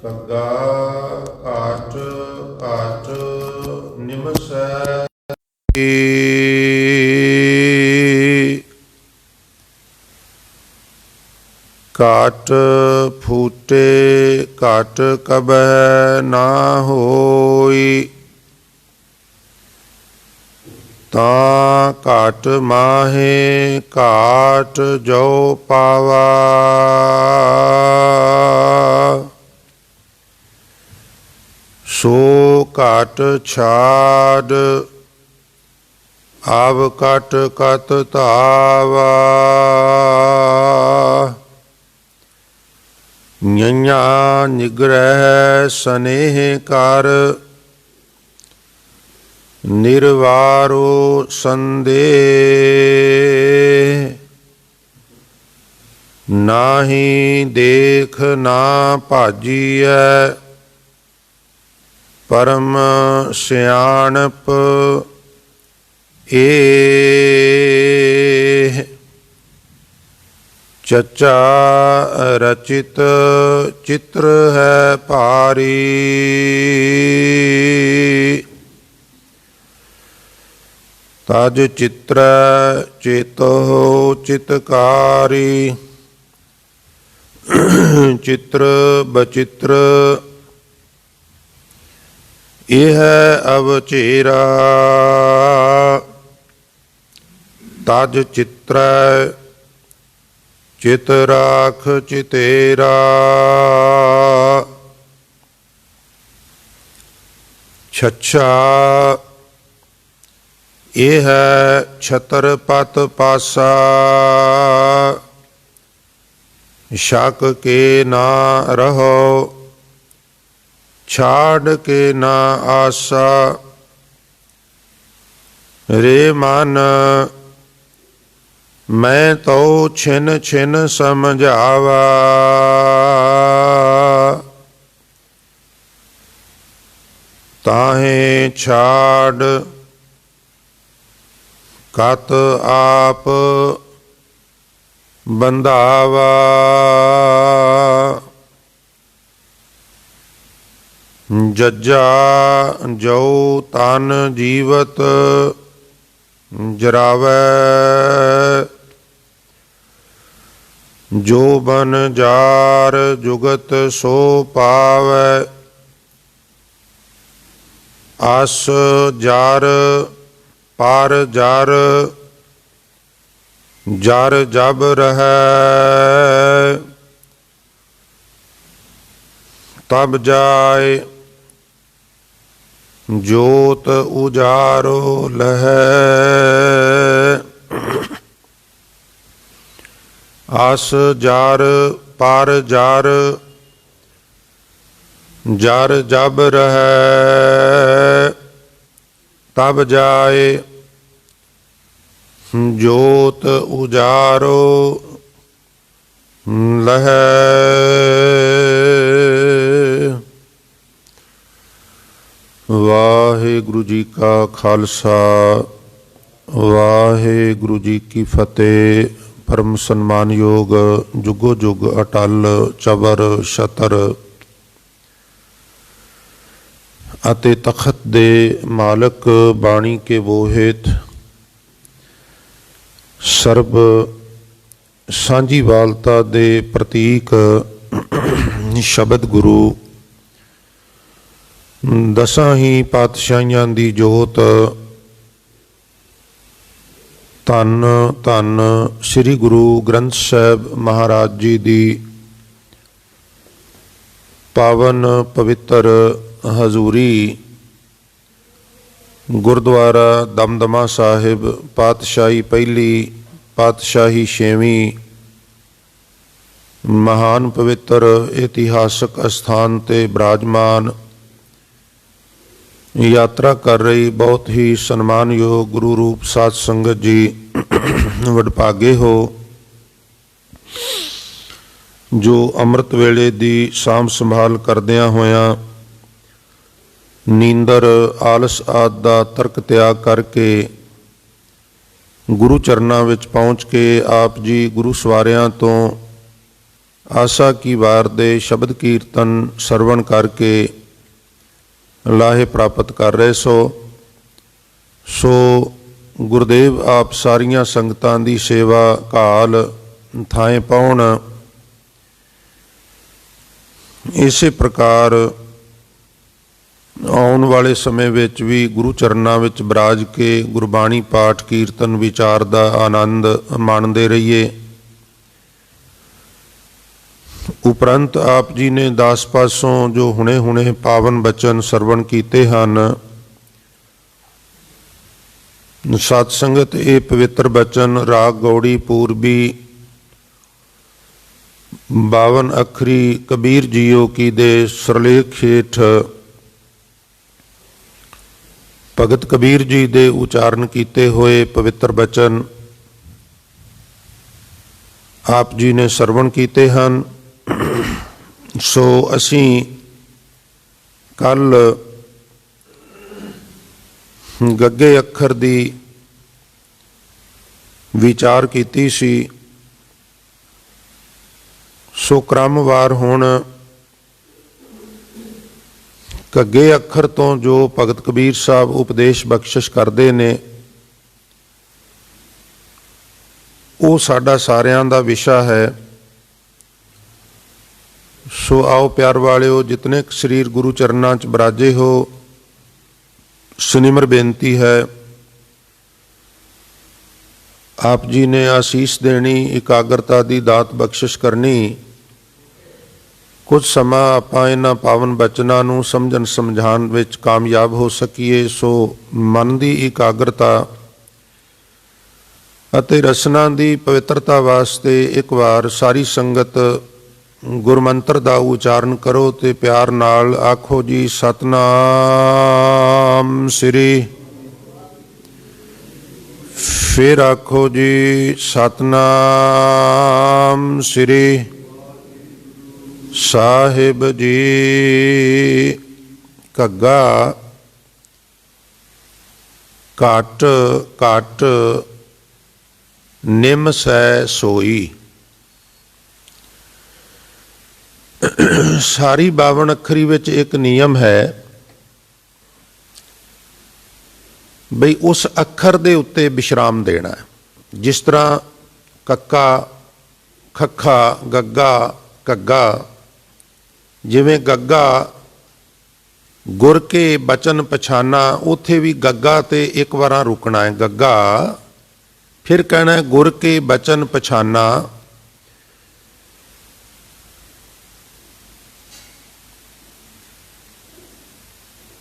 ਕੱਗਾ ਕਾਟ ਕਾਟ ਨਿਮਸੈ ਕਾਟ ਫੂਟੇ ਕਾਟ ਕਬਹਿ ਨਾ ਹੋਈ ਤਾਂ ਘਾਟ ਮਾਹੇ ਘਾਟ ਜੋ ਪਾਵਾ ਸੋ ਘਾਟ ਛਾੜ ਆਵ ਕਟ ਕਤ ਧਾਵਾ ਨਿਆ ਨਿਗ੍ਰਹਿ ਸਨੇਹ ਕਰ ਨਿਰਵਾਰੋ ਸੰਦੇਹ ਨਾਹੀ ਦੇਖ ਨਾ ਭਾਜੀਐ ਪਰਮ ਸਿਆਣਪ ਏਹ ਚਚਾ ਰਚਿਤ ਚਿੱਤਰ ਹੈ ਭਾਰੀ ਤਜ ਚਿੱਤਰ ਚੇਤੋ ਚਿਤਕਾਰੀ ਚਿੱਤਰ ਬਚਿੱਤਰ ਇਹ ਅਵਚੇਰਾ ਤਜ ਚਿੱਤਰ ਚਿਤ ਰਾਖ ਚਿਤੇਰਾ ਛੱਛਾ ਇਹ ਛਤਰ ਪਤ ਪਾਸਾ ਸ਼ਕ ਕੇ ਨਾ ਰਹੋ ਛਾੜ ਕੇ ਨਾ ਆਸਾ ਰੇ ਮਨ ਮੈਂ ਤੋ ਛਿਨ ਛਿਨ ਸਮਝਾਵਾ ਤਾਹੇ ਛਾੜ ਕਤ ਆਪ ਬੰਧਾਵਾ ਜੱਜਾ ਜੋ ਤਨ ਜੀਵਤ ਜਰਾਵੈ ਜੋ ਬਨ ਜਾਰ ਜੁਗਤ ਸੋ ਪਾਵੈ ਆਸ ਜਾਰ ਪਾਰ ਜਰ ਜਰ ਜਬ ਰਹੈ ਤਬ ਜਾਏ ਜੋਤ ਉਜਾਰੋ ਲਹੈ ਆਸ ਜਰ ਪਰ ਜਰ ਜਰ ਜਬ ਰਹੈ ਤਬ ਜਾਏ ਜੋਤ ਉਜਾਰੋ ਲਹੈ। ਵਾਹਿਗੁਰੂ ਜੀ ਕਾ ਖਾਲਸਾ ਵਾਹਿਗੁਰੂ ਜੀ ਕੀ ਫਤਿਹ। ਪਰਮ ਸਨਮਾਨਯੋਗ ਜੁਗੋ ਜੁਗ ਅਟਲ ਚਬਰ ਛਤਰ ਅਤੇ ਤਖਤ ਦੇ ਮਾਲਕ ਬਾਣੀ ਕੇ ਬੋਹਿਤ ਸਰਬ ਸਾਂਝੀਵਾਲਤਾ ਦੇ ਪ੍ਰਤੀਕ ਸ਼ਬਦ ਗੁਰੂ ਦਸਾਂ ਹੀ ਪਾਤਸ਼ਾਹੀਆਂ ਦੀ ਜੋਤ ਧੰਨ ਧੰਨ ਸ੍ਰੀ ਗੁਰੂ ਗ੍ਰੰਥ ਸਾਹਿਬ ਮਹਾਰਾਜ ਜੀ ਦੀ ਪਾਵਨ ਪਵਿੱਤਰ ਹਜ਼ੂਰੀ ਗੁਰਦੁਆਰਾ ਦਮਦਮਾ ਸਾਹਿਬ ਪਾਤਸ਼ਾਹੀ ਪਹਿਲੀ ਪਾਤਸ਼ਾਹੀ ਛੇਵੀਂ ਮਹਾਨ ਪਵਿੱਤਰ ਇਤਿਹਾਸਕ ਅਸਥਾਨ 'ਤੇ ਬਿਰਾਜਮਾਨ ਯਾਤਰਾ ਕਰ ਰਹੀ ਬਹੁਤ ਹੀ ਸਨਮਾਨਯੋਗ ਗੁਰੂ ਰੂਪ ਸਾਧ ਸੰਗਤ ਜੀ ਵਡਭਾਗੇ ਹੋ ਜੋ ਅੰਮ੍ਰਿਤ ਵੇਲੇ ਦੀ ਸਾਂਭ ਸੰਭਾਲ ਕਰਦਿਆਂ ਹੋਇਆਂ ਨੀਂਦਰ ਆਲਸ ਆਦਿ ਦਾ ਤਰਕ ਤਿਆਗ ਕਰਕੇ ਗੁਰੂ ਚਰਨਾਂ ਵਿੱਚ ਪਹੁੰਚ ਕੇ ਆਪ ਜੀ ਗੁਰੂ ਸਵਾਰਿਆਂ ਤੋਂ ਆਸਾ ਕੀ ਵਾਰ ਦੇ ਸ਼ਬਦ ਕੀਰਤਨ ਸਰਵਣ ਕਰਕੇ ਲਾਹੇ ਪ੍ਰਾਪਤ ਕਰ ਰਹੇ ਸੋ ਗੁਰਦੇਵ ਆਪ ਸਾਰੀਆਂ ਸੰਗਤਾਂ ਦੀ ਸੇਵਾ ਘਾਲ ਥਾਂ ਪਾਉਣ। ਇਸੇ ਪ੍ਰਕਾਰ ਆਉਣ ਵਾਲੇ ਸਮੇਂ ਵਿੱਚ ਵੀ ਗੁਰੂ ਚਰਨਾਂ ਵਿੱਚ ਬਿਰਾਜ ਕੇ ਗੁਰਬਾਣੀ ਪਾਠ ਕੀਰਤਨ ਵਿਚਾਰ ਦਾ ਆਨੰਦ ਮਾਣਦੇ ਰਹੀਏ। ਉਪਰੰਤ ਆਪ ਜੀ ਨੇ ਦਾਸ ਪਾਸੋਂ ਜੋ ਹੁਣੇ ਪਾਵਨ ਬਚਨ ਸਰਵਣ ਕੀਤੇ ਹਨ, ਸਤ ਸੰਗਤ ਇਹ ਪਵਿੱਤਰ ਬਚਨ ਰਾਗ ਗੌੜੀ ਪੂਰਬੀ 52 ਅੱਖਰੀ ਕਬੀਰ ਜੀਓ ਕੀ ਦੇ ਸਿਰਲੇਖ ਹੇਠ ਭਗਤ ਕਬੀਰ ਜੀ ਦੇ ਉਚਾਰਨ ਕੀਤੇ ਹੋਏ ਪਵਿੱਤਰ ਬਚਨ ਆਪ ਜੀ ਨੇ ਸਰਵਣ ਕੀਤੇ ਹਨ। ਸੋ ਅਸੀਂ ਕੱਲ ਗੱਗੇ ਅੱਖਰ ਦੀ ਵਿਚਾਰ ਕੀਤੀ ਸੀ। ਸੋ ਕ੍ਰਮਵਾਰ ਹੁਣ ਘੱਗੇ ਅੱਖਰ ਤੋਂ ਜੋ ਭਗਤ ਕਬੀਰ ਸਾਹਿਬ ਉਪਦੇਸ਼ ਬਖਸ਼ਿਸ਼ ਕਰਦੇ ਨੇ, ਉਹ ਸਾਡਾ ਸਾਰਿਆਂ ਦਾ ਵਿਸ਼ਾ ਹੈ। ਸੋ ਆਓ ਪਿਆਰ ਵਾਲਿਓ, ਜਿਤਨੇ ਸਰੀਰ ਗੁਰੂ ਚਰਨਾਂ 'ਚ ਬਿਰਾਜੇ ਹੋ, ਸੁਨਿਮਰ ਬੇਨਤੀ ਹੈ, ਆਪ ਜੀ ਨੇ ਆਸੀਸ ਦੇਣੀ, ਇਕਾਗਰਤਾ ਦੀ ਦਾਤ ਬਖਸ਼ਿਸ਼ ਕਰਨੀ। ਕੁਝ ਸਮਾਂ ਆਪਾਂ ਇਹਨਾਂ ਪਾਵਨ ਬਚਨਾਂ ਨੂੰ ਸਮਝਣ ਸਮਝਾਉਣ ਵਿੱਚ ਕਾਮਯਾਬ ਹੋ ਸਕੀਏ। ਸੋ ਮਨ ਦੀ ਇਕਾਗਰਤਾ ਅਤੇ ਰਸਨਾ ਦੀ ਪਵਿੱਤਰਤਾ ਵਾਸਤੇ ਇੱਕ ਵਾਰ ਸਾਰੀ ਸੰਗਤ ਗੁਰਮੰਤਰ ਦਾ ਉਚਾਰਨ ਕਰੋ ਤੇ ਪਿਆਰ ਨਾਲ ਆਖੋ ਜੀ, ਸਤਨਾਮ ਸ੍ਰੀ। ਫਿਰ ਆਖੋ ਜੀ, ਸਤਨਾਮ ਸ੍ਰੀ ਸਾਹਿਬ ਜੀ। ਘੱਗਾ ਘਟ ਘਟ ਨਿਮ ਸੈ ਸੋਈ। ਸਾਰੀ 52 ਅੱਖਰੀ ਵਿੱਚ ਇੱਕ ਨਿਯਮ ਹੈ ਬਈ ਉਸ ਅੱਖਰ ਦੇ ਉੱਤੇ ਵਿਸ਼ਰਾਮ ਦੇਣਾ। ਜਿਸ ਤਰ੍ਹਾਂ ਕੱਕਾ, ਖੱਖਾ, ਗੱਗਾ, ਘੱਗਾ, ਜਿਵੇਂ ਗੱਗਾ ਗੁਰ ਕੇ ਬਚਨ ਪਛਾਨਾ, ਉੱਥੇ ਵੀ ਗੱਗਾ ਤੇ ਇੱਕ ਵਾਰਾਂ ਰੁਕਣਾ ਹੈ। ਗੱਗਾ ਫਿਰ ਕਹਿਣਾ ਹੈ ਗੁਰ ਕੇ ਬਚਨ ਪਛਾਨਾ।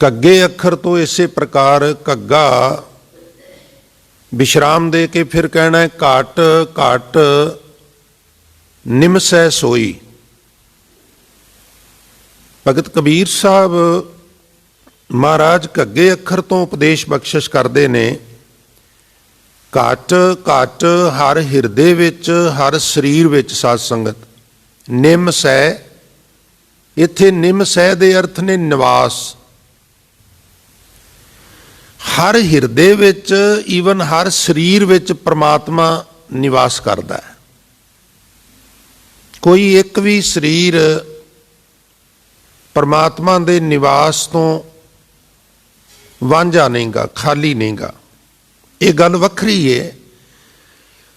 ਘੱਗੇ ਅੱਖਰ ਤੋਂ ਇਸੇ ਪ੍ਰਕਾਰ ਘੱਗਾ ਵਿਸ਼ਰਾਮ ਦੇ ਕੇ ਫਿਰ ਕਹਿਣਾ ਹੈ ਘਟ ਘਟ ਨਿਮਸੈ ਸੋਈ। ਭਗਤ ਕਬੀਰ ਸਾਹਿਬ ਮਹਾਰਾਜ ਘੱਗੇ ਅੱਖਰ ਤੋਂ ਉਪਦੇਸ਼ ਬਖਸ਼ਿਸ਼ ਕਰਦੇ ਨੇ। ਘਟ ਘਟ ਹਰ ਹਿਰਦੇ ਵਿੱਚ, ਹਰ ਸਰੀਰ ਵਿੱਚ ਸਾਧ ਸੰਗਤ। ਨਿਮ ਸੈ, ਇੱਥੇ ਨਿਮ ਸੈ ਦੇ ਅਰਥ ਨੇ ਨਿਵਾਸ। ਹਰ ਹਿਰਦੇ ਵਿੱਚ, ਈਵਨ ਹਰ ਸਰੀਰ ਵਿੱਚ ਪ੍ਰਮਾਤਮਾ ਨਿਵਾਸ ਕਰਦਾ ਹੈ। ਕੋਈ ਇੱਕ ਵੀ ਸਰੀਰ ਪ੍ਰਮਾਤਮਾ ਦੇ ਨਿਵਾਸ ਤੋਂ ਵਾਂਝਾ ਨਹੀਂਗਾ, ਖਾਲੀ ਨਹੀਂਗਾ। ਇਹ ਗੱਲ ਵੱਖਰੀ ਹੈ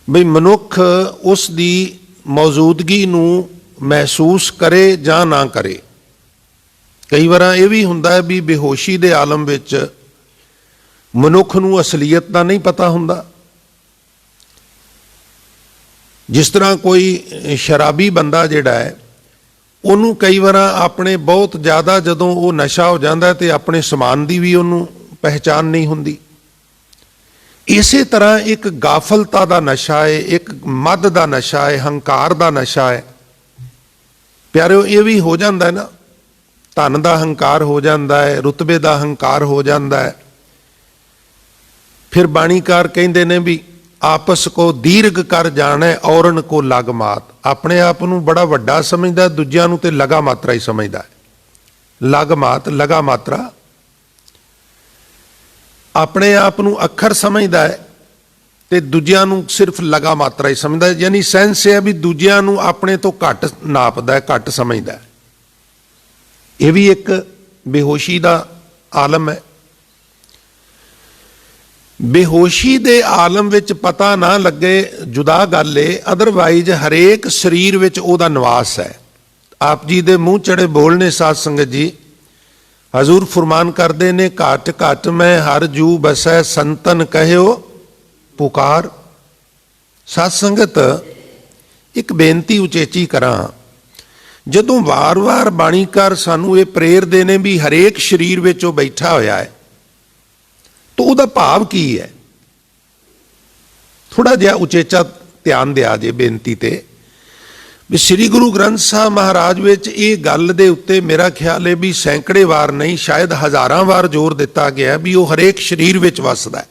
ਬਈ ਮਨੁੱਖ ਉਸ ਦੀ ਮੌਜੂਦਗੀ ਨੂੰ ਮਹਿਸੂਸ ਕਰੇ ਜਾਂ ਨਾ ਕਰੇ। ਕਈ ਵਾਰ ਇਹ ਵੀ ਹੁੰਦਾ ਹੈ ਵੀ ਬੇਹੋਸ਼ੀ ਦੇ ਆਲਮ ਵਿੱਚ ਮਨੁੱਖ ਨੂੰ ਅਸਲੀਅਤ ਦਾ ਨਹੀਂ ਪਤਾ ਹੁੰਦਾ। ਜਿਸ ਤਰ੍ਹਾਂ ਕੋਈ ਸ਼ਰਾਬੀ ਬੰਦਾ ਜਿਹੜਾ ਹੈ, ਉਹਨੂੰ ਕਈ ਵਾਰ ਆਪਣੇ ਬਹੁਤ ਜ਼ਿਆਦਾ ਜਦੋਂ ਉਹ ਨਸ਼ਾ ਹੋ ਜਾਂਦਾ ਤੇ ਆਪਣੇ ਸਮਾਨ ਦੀ ਵੀ ਉਹਨੂੰ ਪਹਿਚਾਨ ਨਹੀਂ ਹੁੰਦੀ। ਇਸੇ ਤਰ੍ਹਾਂ ਇੱਕ ਗਾਫਲਤਾ ਦਾ ਨਸ਼ਾ ਹੈ, ਇੱਕ ਮਦ ਦਾ ਨਸ਼ਾ ਹੈ, ਹੰਕਾਰ ਦਾ ਨਸ਼ਾ ਹੈ। ਪਿਆਰਿਓ, ਇਹ ਵੀ ਹੋ ਜਾਂਦਾ ਹੈ ਨਾ, ਧਨ ਦਾ ਹੰਕਾਰ ਹੋ ਜਾਂਦਾ ਹੈ, ਰੁਤਬੇ ਦਾ ਹੰਕਾਰ ਹੋ ਜਾਂਦਾ ਹੈ। ਫਿਰ ਬਾਣੀਕਾਰ ਕਹਿੰਦੇ ਨੇ ਵੀ ਆਪਸ ਕੋ ਦੀਰਘ ਕਰ ਜਾਣਾ ਔਰਨ ਕੋ ਲਗ ਮਾਤ। ਆਪਣੇ ਆਪ ਨੂੰ ਬੜਾ ਵੱਡਾ ਸਮਝਦਾ, ਦੂਜਿਆਂ ਨੂੰ ਤੇ ਲਗਾ ਮਾਤਰਾ ਹੀ ਸਮਝਦਾ ਹੈ। ਲਗ ਮਾਤ, ਲਗਾ ਮਾਤਰਾ। ਆਪਣੇ ਆਪ ਨੂੰ ਅੱਖਰ ਸਮਝਦਾ ਹੈ ਤੇ ਦੂਜਿਆਂ ਨੂੰ ਸਿਰਫ ਲਗਾ ਮਾਤਰਾ ਹੀ ਸਮਝਦਾ, ਯਾਨੀ ਸੈਂਸ ਇਹ ਹੈ ਵੀ ਦੂਜਿਆਂ ਨੂੰ ਆਪਣੇ ਤੋਂ ਘੱਟ ਨਾਪਦਾ, ਘੱਟ ਸਮਝਦਾ। ਇਹ ਵੀ ਇੱਕ ਬੇਹੋਸ਼ੀ ਦਾ ਆਲਮ ਹੈ। ਬੇਹੋਸ਼ੀ ਦੇ ਆਲਮ ਵਿੱਚ ਪਤਾ ਨਾ ਲੱਗੇ ਜੁਦਾ ਗੱਲ ਏ, ਅਦਰਵਾਈਜ਼ ਹਰੇਕ ਸਰੀਰ ਵਿੱਚ ਉਹਦਾ ਨਿਵਾਸ ਹੈ। ਆਪ ਜੀ ਦੇ ਮੂੰਹ ਚੜੇ ਬੋਲ ਨੇ ਸਾਧ ਸੰਗਤ ਜੀ। ਹਜ਼ੂਰ ਫਰਮਾਨ ਕਰਦੇ ਨੇ, ਘਟ ਘਟ ਮੈਂ ਹਰ ਜੂ ਬਸੈ ਸੰਤਨ ਕਹਿਓ ਪੁਕਾਰ। ਸਾਧ ਸੰਗਤ ਇੱਕ ਬੇਨਤੀ ਉਚੇਚੀ ਕਰਾਂ, ਜਦੋਂ ਵਾਰ-ਵਾਰ ਬਾਣੀਕਾਰ ਸਾਨੂੰ ਇਹ ਪ੍ਰੇਰਦੇ ਨੇ ਵੀ ਹਰੇਕ ਸਰੀਰ ਵਿੱਚ ਉਹ ਬੈਠਾ ਹੋਇਆ ਹੈ, ਤਾਂ ਉਹਦਾ ਭਾਵ ਕੀ ਹੈ? ਥੋੜਾ ਜਿਹਾ ਉਚੇਚਾ ਧਿਆਨ ਦਿਆ ਜੇ ਬੇਨਤੀ ਤੇ। ਵੀ ਸ੍ਰੀ ਗੁਰੂ ਗ੍ਰੰਥ ਸਾਹਿਬ ਮਹਾਰਾਜ ਵਿੱਚ ਇਹ ਗੱਲ ਦੇ ਉੱਤੇ ਮੇਰਾ ਖਿਆਲ ਹੈ ਵੀ ਸੈਂਕੜੇ ਵਾਰ ਨਹੀਂ, ਸ਼ਾਇਦ ਹਜ਼ਾਰਾਂ ਵਾਰ ਜ਼ੋਰ ਦਿੱਤਾ ਗਿਆ ਵੀ ਉਹ ਹਰੇਕ ਸਰੀਰ ਵਿੱਚ ਵੱਸਦਾ ਹੈ,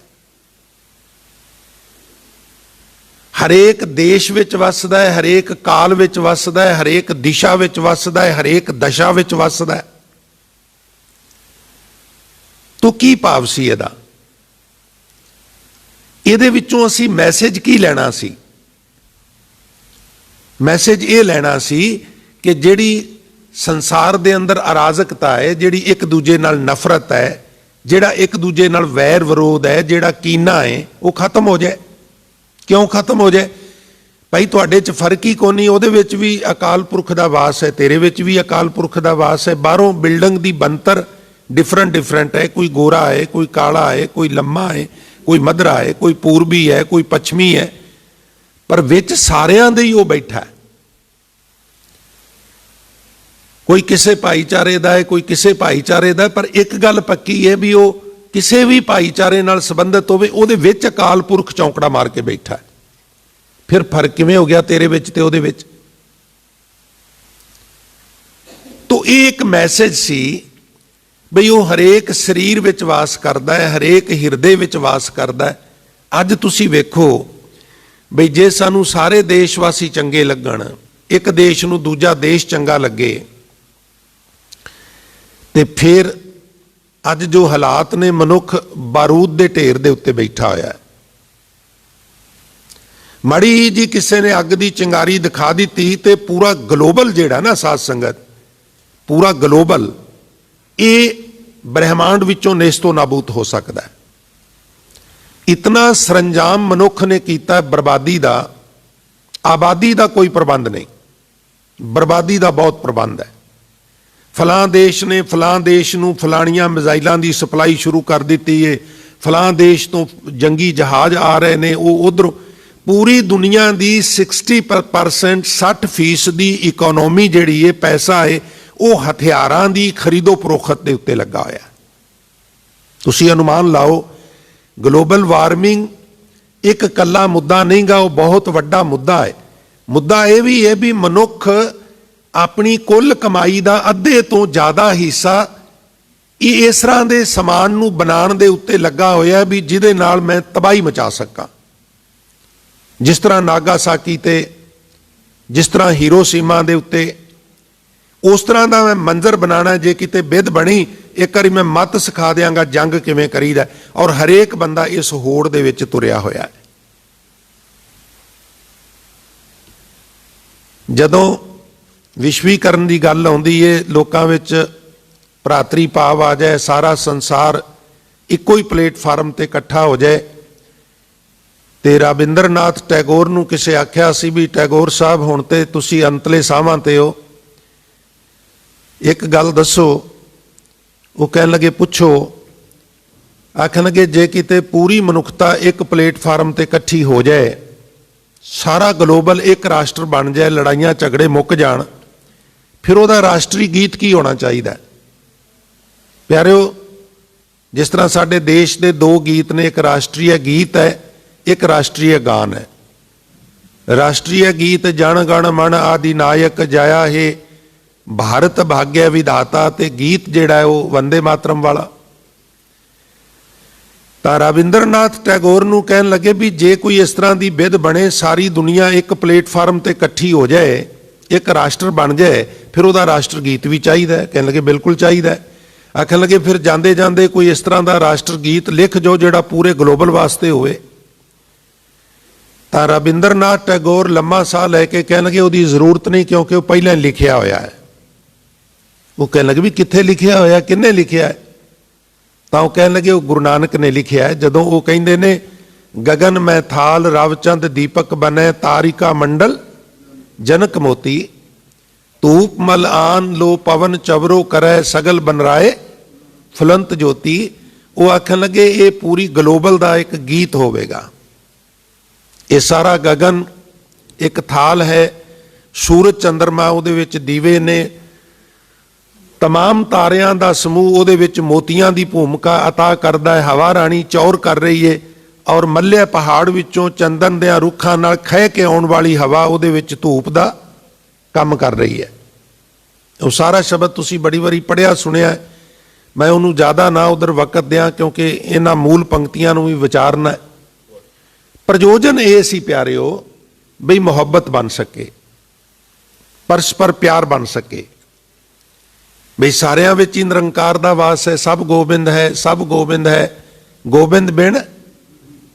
ਹਰੇਕ ਦੇਸ਼ ਵਿੱਚ ਵੱਸਦਾ ਹੈ, ਹਰੇਕ ਕਾਲ ਵਿੱਚ ਵੱਸਦਾ ਹੈ, ਹਰੇਕ ਦਿਸ਼ਾ ਵਿੱਚ ਵੱਸਦਾ ਹੈ, ਹਰੇਕ ਦਸ਼ਾ ਵਿੱਚ ਵੱਸਦਾ ਹੈ। ਤੋ ਕੀ ਭਾਵ ਸੀ ਇਹਦਾ? ਇਹਦੇ ਵਿੱਚੋਂ ਅਸੀਂ ਮੈਸੇਜ ਕੀ ਲੈਣਾ ਸੀ? ਮੈਸੇਜ ਇਹ ਲੈਣਾ ਸੀ ਕਿ ਜਿਹੜੀ ਸੰਸਾਰ ਦੇ ਅੰਦਰ ਅਰਾਜ਼ਕਤਾ ਹੈ, ਜਿਹੜੀ ਇੱਕ ਦੂਜੇ ਨਾਲ ਨਫ਼ਰਤ ਹੈ, ਜਿਹੜਾ ਇੱਕ ਦੂਜੇ ਨਾਲ ਵੈਰ ਵਿਰੋਧ ਹੈ, ਜਿਹੜਾ ਕੀਨਾ ਹੈ, ਉਹ ਖਤਮ ਹੋ ਜਾਏ। ਕਿਉਂ ਖਤਮ ਹੋ ਜਾਏ? ਭਾਈ ਤੁਹਾਡੇ 'ਚ ਫਰਕ ਹੀ ਕੋਈ ਨਹੀਂ, ਉਹਦੇ ਵਿੱਚ ਵੀ ਅਕਾਲ ਪੁਰਖ ਦਾ ਵਾਸ ਹੈ, ਤੇਰੇ ਵਿੱਚ ਵੀ ਅਕਾਲ ਪੁਰਖ ਦਾ ਵਾਸ ਹੈ। ਬਾਹਰੋਂ ਬਿਲਡਿੰਗ ਦੀ ਬਣਤਰ ਡਿਫਰੈਂਟ ਹੈ, ਕੋਈ ਗੋਰਾ ਹੈ, ਕੋਈ ਕਾਲਾ ਹੈ, ਕੋਈ ਲੰਮਾ ਹੈ, ਕੋਈ ਮਧਰਾ ਹੈ, ਕੋਈ ਪੂਰਬੀ ਹੈ, ਕੋਈ ਪੱਛਮੀ ਹੈ, ਪਰ ਵਿੱਚ ਸਾਰਿਆਂ ਦੇ ਹੀ ਉਹ ਬੈਠਾ ਹੈ। ਕੋਈ ਕਿਸੇ ਭਾਈਚਾਰੇ ਦਾ ਹੈ, ਕੋਈ ਕਿਸੇ ਭਾਈਚਾਰੇ ਦਾ, ਪਰ ਇੱਕ ਗੱਲ ਪੱਕੀ ਹੈ ਵੀ ਉਹ ਕਿਸੇ ਵੀ ਭਾਈਚਾਰੇ ਨਾਲ ਸੰਬੰਧਿਤ ਹੋਵੇ, ਉਹਦੇ ਵਿੱਚ ਅਕਾਲ ਪੁਰਖ ਚੌਂਕੜਾ ਮਾਰ ਕੇ ਬੈਠਾ ਹੈ। ਫਿਰ ਫਰਕ ਕਿਵੇਂ ਹੋ ਗਿਆ ਤੇਰੇ ਵਿੱਚ ਤੇ ਉਹਦੇ ਵਿੱਚ? ਤੋ ਇਹ ਇੱਕ ਮੈਸੇਜ ਸੀ ਬਈ ਉਹ ਹਰੇਕ ਸਰੀਰ ਵਿੱਚ ਵਾਸ ਕਰਦਾ ਹੈ, ਹਰੇਕ ਹਿਰਦੇ ਵਿੱਚ ਵਾਸ ਕਰਦਾ ਹੈ। ਅੱਜ ਤੁਸੀਂ ਵੇਖੋ ਬਈ ਜੇ ਸਾਨੂੰ ਸਾਰੇ ਦੇਸ਼ ਵਾਸੀ ਚੰਗੇ ਲੱਗਣ, ਇੱਕ ਦੇਸ਼ ਨੂੰ ਦੂਜਾ ਦੇਸ਼ ਚੰਗਾ ਲੱਗੇ, ਤੇ ਫਿਰ ਅੱਜ ਜੋ ਹਾਲਾਤ ਨੇ, ਮਨੁੱਖ ਬਾਰੂਦ ਦੇ ਢੇਰ ਦੇ ਉੱਤੇ ਬੈਠਾ ਹੋਇਆ ਹੈ। ਮਾੜੀ ਜੀ ਕਿਸੇ ਨੇ ਅੱਗ ਦੀ ਚਿੰਗਾਰੀ ਦਿਖਾ ਦਿੱਤੀ ਤੇ ਪੂਰਾ ਗਲੋਬਲ ਜਿਹੜਾ ਨਾ ਸਾਧ ਸੰਗਤ, ਪੂਰਾ ਗਲੋਬਲ ਇਹ ਬ੍ਰਹਿਮੰਡ ਵਿੱਚੋਂ ਨੇਸਤੋ ਨਾਬੂਦ ਹੋ ਸਕਦਾ ਹੈ। ਇਤਨਾ ਸਰੰਜਾਮ ਮਨੁੱਖ ਨੇ ਕੀਤਾ ਬਰਬਾਦੀ ਦਾ। ਆਬਾਦੀ ਦਾ ਕੋਈ ਪ੍ਰਬੰਧ ਨਹੀਂ, ਬਰਬਾਦੀ ਦਾ ਬਹੁਤ ਪ੍ਰਬੰਧ ਹੈ। ਫਲਾਂ ਦੇਸ਼ ਨੇ ਫਲਾਂ ਦੇਸ਼ ਨੂੰ ਫਲਾਣੀਆਂ ਮਿਜ਼ਾਈਲਾਂ ਦੀ ਸਪਲਾਈ ਸ਼ੁਰੂ ਕਰ ਦਿੱਤੀ ਹੈ, ਫਲਾਂ ਦੇਸ਼ ਤੋਂ ਜੰਗੀ ਜਹਾਜ਼ ਆ ਰਹੇ ਨੇ, ਉਹ ਉਧਰੋਂ। ਪੂਰੀ ਦੁਨੀਆ ਦੀ 60%, 60% ਦੀ ਇਕਨੋਮੀ ਜਿਹੜੀ ਹੈ, ਪੈਸਾ ਹੈ, ਉਹ ਹਥਿਆਰਾਂ ਦੀ ਖਰੀਦੋ ਫਰੋਖਤ ਦੇ ਉੱਤੇ ਲੱਗਾ ਹੋਇਆ। ਤੁਸੀਂ ਅਨੁਮਾਨ ਲਾਓ, ਗਲੋਬਲ ਵਾਰਮਿੰਗ ਇੱਕ ਇਕੱਲਾ ਮੁੱਦਾ ਨਹੀਂ ਗਾ, ਉਹ ਬਹੁਤ ਵੱਡਾ ਮੁੱਦਾ ਹੈ। ਮੁੱਦਾ ਇਹ ਵੀ ਹੈ ਵੀ ਮਨੁੱਖ ਆਪਣੀ ਕੁੱਲ ਕਮਾਈ ਦਾ ਅੱਧੇ ਤੋਂ ਜ਼ਿਆਦਾ ਹਿੱਸਾ ਇਹ ਇਸ ਤਰ੍ਹਾਂ ਦੇ ਸਮਾਨ ਨੂੰ ਬਣਾਉਣ ਦੇ ਉੱਤੇ ਲੱਗਾ ਹੋਇਆ ਵੀ ਜਿਹਦੇ ਨਾਲ ਮੈਂ ਤਬਾਹੀ ਮਚਾ ਸਕਾਂ। ਜਿਸ ਤਰ੍ਹਾਂ ਨਾਗਾਸਾਕੀ ਤੇ, ਜਿਸ ਤਰ੍ਹਾਂ ਹੀਰੋਸ਼ੀਮਾ ਦੇ ਉੱਤੇ, ਉਸ ਤਰ੍ਹਾਂ ਦਾ ਮੈਂ ਮੰਜ਼ਰ ਬਣਾਉਣਾ। ਜੇ ਕਿਤੇ ਬਿੱਧ ਬਣੀ, ਇੱਕ ਵਾਰੀ ਮੈਂ ਮੱਤ ਸਿਖਾ ਦਿਆਂਗਾ ਜੰਗ ਕਿਵੇਂ ਕਰੀਦਾ। ਔਰ ਹਰੇਕ ਬੰਦਾ ਇਸ ਹੋੜ ਦੇ ਵਿੱਚ ਤੁਰਿਆ ਹੋਇਆ ਹੈ। ਜਦੋਂ ਵਿਸ਼ਵੀਕਰਨ ਦੀ ਗੱਲ ਆਉਂਦੀ ਹੈ, ਲੋਕਾਂ ਵਿੱਚ ਭਰਾਤਰੀ ਭਾਵ ਆ ਜਾਏ, ਸਾਰਾ ਸੰਸਾਰ ਇੱਕੋ ਹੀ ਪਲੇਟਫਾਰਮ ਤੇ ਇਕੱਠਾ ਹੋ ਜਾਏ। ਤੇ ਰਵਿੰਦਰਨਾਥ ਟੈਗੋਰ ਨੂੰ ਕਿਸੇ ਆਖਿਆ ਸੀ ਵੀ ਟੈਗੋਰ ਸਾਹਿਬ ਹੁਣ ਤੇ ਤੁਸੀਂ ਅੰਤਲੇ ਸਾਹਾਂ ਤੇ ਹੋ, ਇੱਕ ਗੱਲ ਦੱਸੋ। ਉਹ ਕਹਿਣ ਲੱਗੇ ਪੁੱਛੋ। ਆਖਣ ਲੱਗੇ ਜੇ ਕਿਤੇ ਪੂਰੀ ਮਨੁੱਖਤਾ ਇੱਕ ਪਲੇਟਫਾਰਮ ਤੇ ਇਕੱਠੀ ਹੋ ਜਾਏ, ਸਾਰਾ ਗਲੋਬਲ ਇੱਕ ਰਾਸ਼ਟਰ ਬਣ ਜਾਏ, ਲੜਾਈਆਂ ਝਗੜੇ ਮੁੱਕ ਜਾਣ, ਫਿਰ ਉਹਦਾ ਰਾਸ਼ਟਰੀ ਗੀਤ ਕੀ ਹੋਣਾ ਚਾਹੀਦਾ? ਪਿਆਰਿਓ, ਜਿਸ ਤਰ੍ਹਾਂ ਸਾਡੇ ਦੇਸ਼ ਦੇ ਦੋ ਗੀਤ ਨੇ, ਇੱਕ ਰਾਸ਼ਟਰੀ ਗੀਤ ਹੈ, ਇੱਕ ਰਾਸ਼ਟਰੀ ਗਾਨ ਹੈ। ਰਾਸ਼ਟਰੀ ਗੀਤ ਜਨ ਗਣ ਮਨ ਆਦਿ ਨਾਇਕ ਜਾਇਆ ਹੈ, ਭਾਰਤ ਭਾਗਿਆ ਵਿਧਾਤਾ, ਤੇ ਗੀਤ ਜਿਹੜਾ ਹੈ ਉਹ ਵੰਦੇ ਮਾਤਰਮ ਵਾਲਾ। ਤਾਂ ਰਵਿੰਦਰਨਾਥ ਟੈਗੋਰ ਨੂੰ ਕਹਿਣ ਲੱਗੇ ਵੀ ਜੇ ਕੋਈ ਇਸ ਤਰ੍ਹਾਂ ਦੀ ਵਿਧ ਬਣੇ, ਸਾਰੀ ਦੁਨੀਆ ਇੱਕ ਪਲੇਟਫਾਰਮ ਤੇ ਇਕੱਠੀ ਹੋ ਜਾਏ, ਇੱਕ ਰਾਸ਼ਟਰ ਬਣ ਜਾਏ, ਫਿਰ ਉਹਦਾ ਰਾਸ਼ਟਰ ਗੀਤ ਵੀ ਚਾਹੀਦਾ ਹੈ। ਕਹਿਣ ਲੱਗੇ ਬਿਲਕੁਲ ਚਾਹੀਦਾ ਹੈ। ਆਖਣ ਲੱਗੇ ਫਿਰ ਜਾਂਦੇ ਜਾਂਦੇ ਕੋਈ ਇਸ ਤਰ੍ਹਾਂ ਦਾ ਰਾਸ਼ਟਰ ਗੀਤ ਲਿਖ ਜੋ ਜਿਹੜਾ ਪੂਰੇ ਗਲੋਬਲ ਵਾਸਤੇ ਹੋਵੇ। ਤਾਂ ਰਵਿੰਦਰਨਾਥ ਟੈਗੋਰ ਲੰਮਾ ਸਾਹ ਲੈ ਕੇ ਕਹਿਣ ਲੱਗੇ ਉਹਦੀ ਜ਼ਰੂਰਤ ਨਹੀਂ, ਕਿਉਂਕਿ ਉਹ ਪਹਿਲਾਂ ਲਿਖਿਆ ਹੋਇਆ ਹੈ। ਉਹ ਕਹਿਣ ਲੱਗੇ ਵੀ ਕਿੱਥੇ ਲਿਖਿਆ ਹੋਇਆ, ਕਿਹਨੇ ਲਿਖਿਆ ਹੈ? ਤਾਂ ਉਹ ਕਹਿਣ ਲੱਗੇ ਉਹ ਗੁਰੂ ਨਾਨਕ ਨੇ ਲਿਖਿਆ ਹੈ। ਜਦੋਂ ਉਹ ਕਹਿੰਦੇ ਨੇ ਗगन मैं थाल रवचंद दीपक बने तारिका मंडल जनक मोती धूप मल आन लो पवन चवरो करे सगल बनराए फुलंत ज्योति, वो आखन लगे ये पूरी ग्लोबल का एक गीत होवेगा। ये सारा गगन एक थाल है, सूरज चंद्रमा उहदे विच दीवे ने, तमाम तारियां दा समूह उहदे विच मोतियां दी भूमिका अता करदा है, हवा राणी चौर कर रही है और मल्ले पहाड़ विचों चंदन दे रुखां नाल खह के आउण वाली हवा उहदे विच धूप दा काम कर रही है। वो सारा शब्द तुसीं बड़ी वारी पढ़िया सुनिया, मैं उन्होंने ज़्यादा ना उधर वक्त दियां क्योंकि इन्हां मूल पंक्तियां नूं भी विचारना है। प्रयोजन ये सी प्यारिओ बई मुहब्बत बन सके, परस्पर प्यार बन सके, बई सारियां विच ही निरंकार दा वास है, सब गोबिंद है, सब गोबिंद है, गोबिंद बिन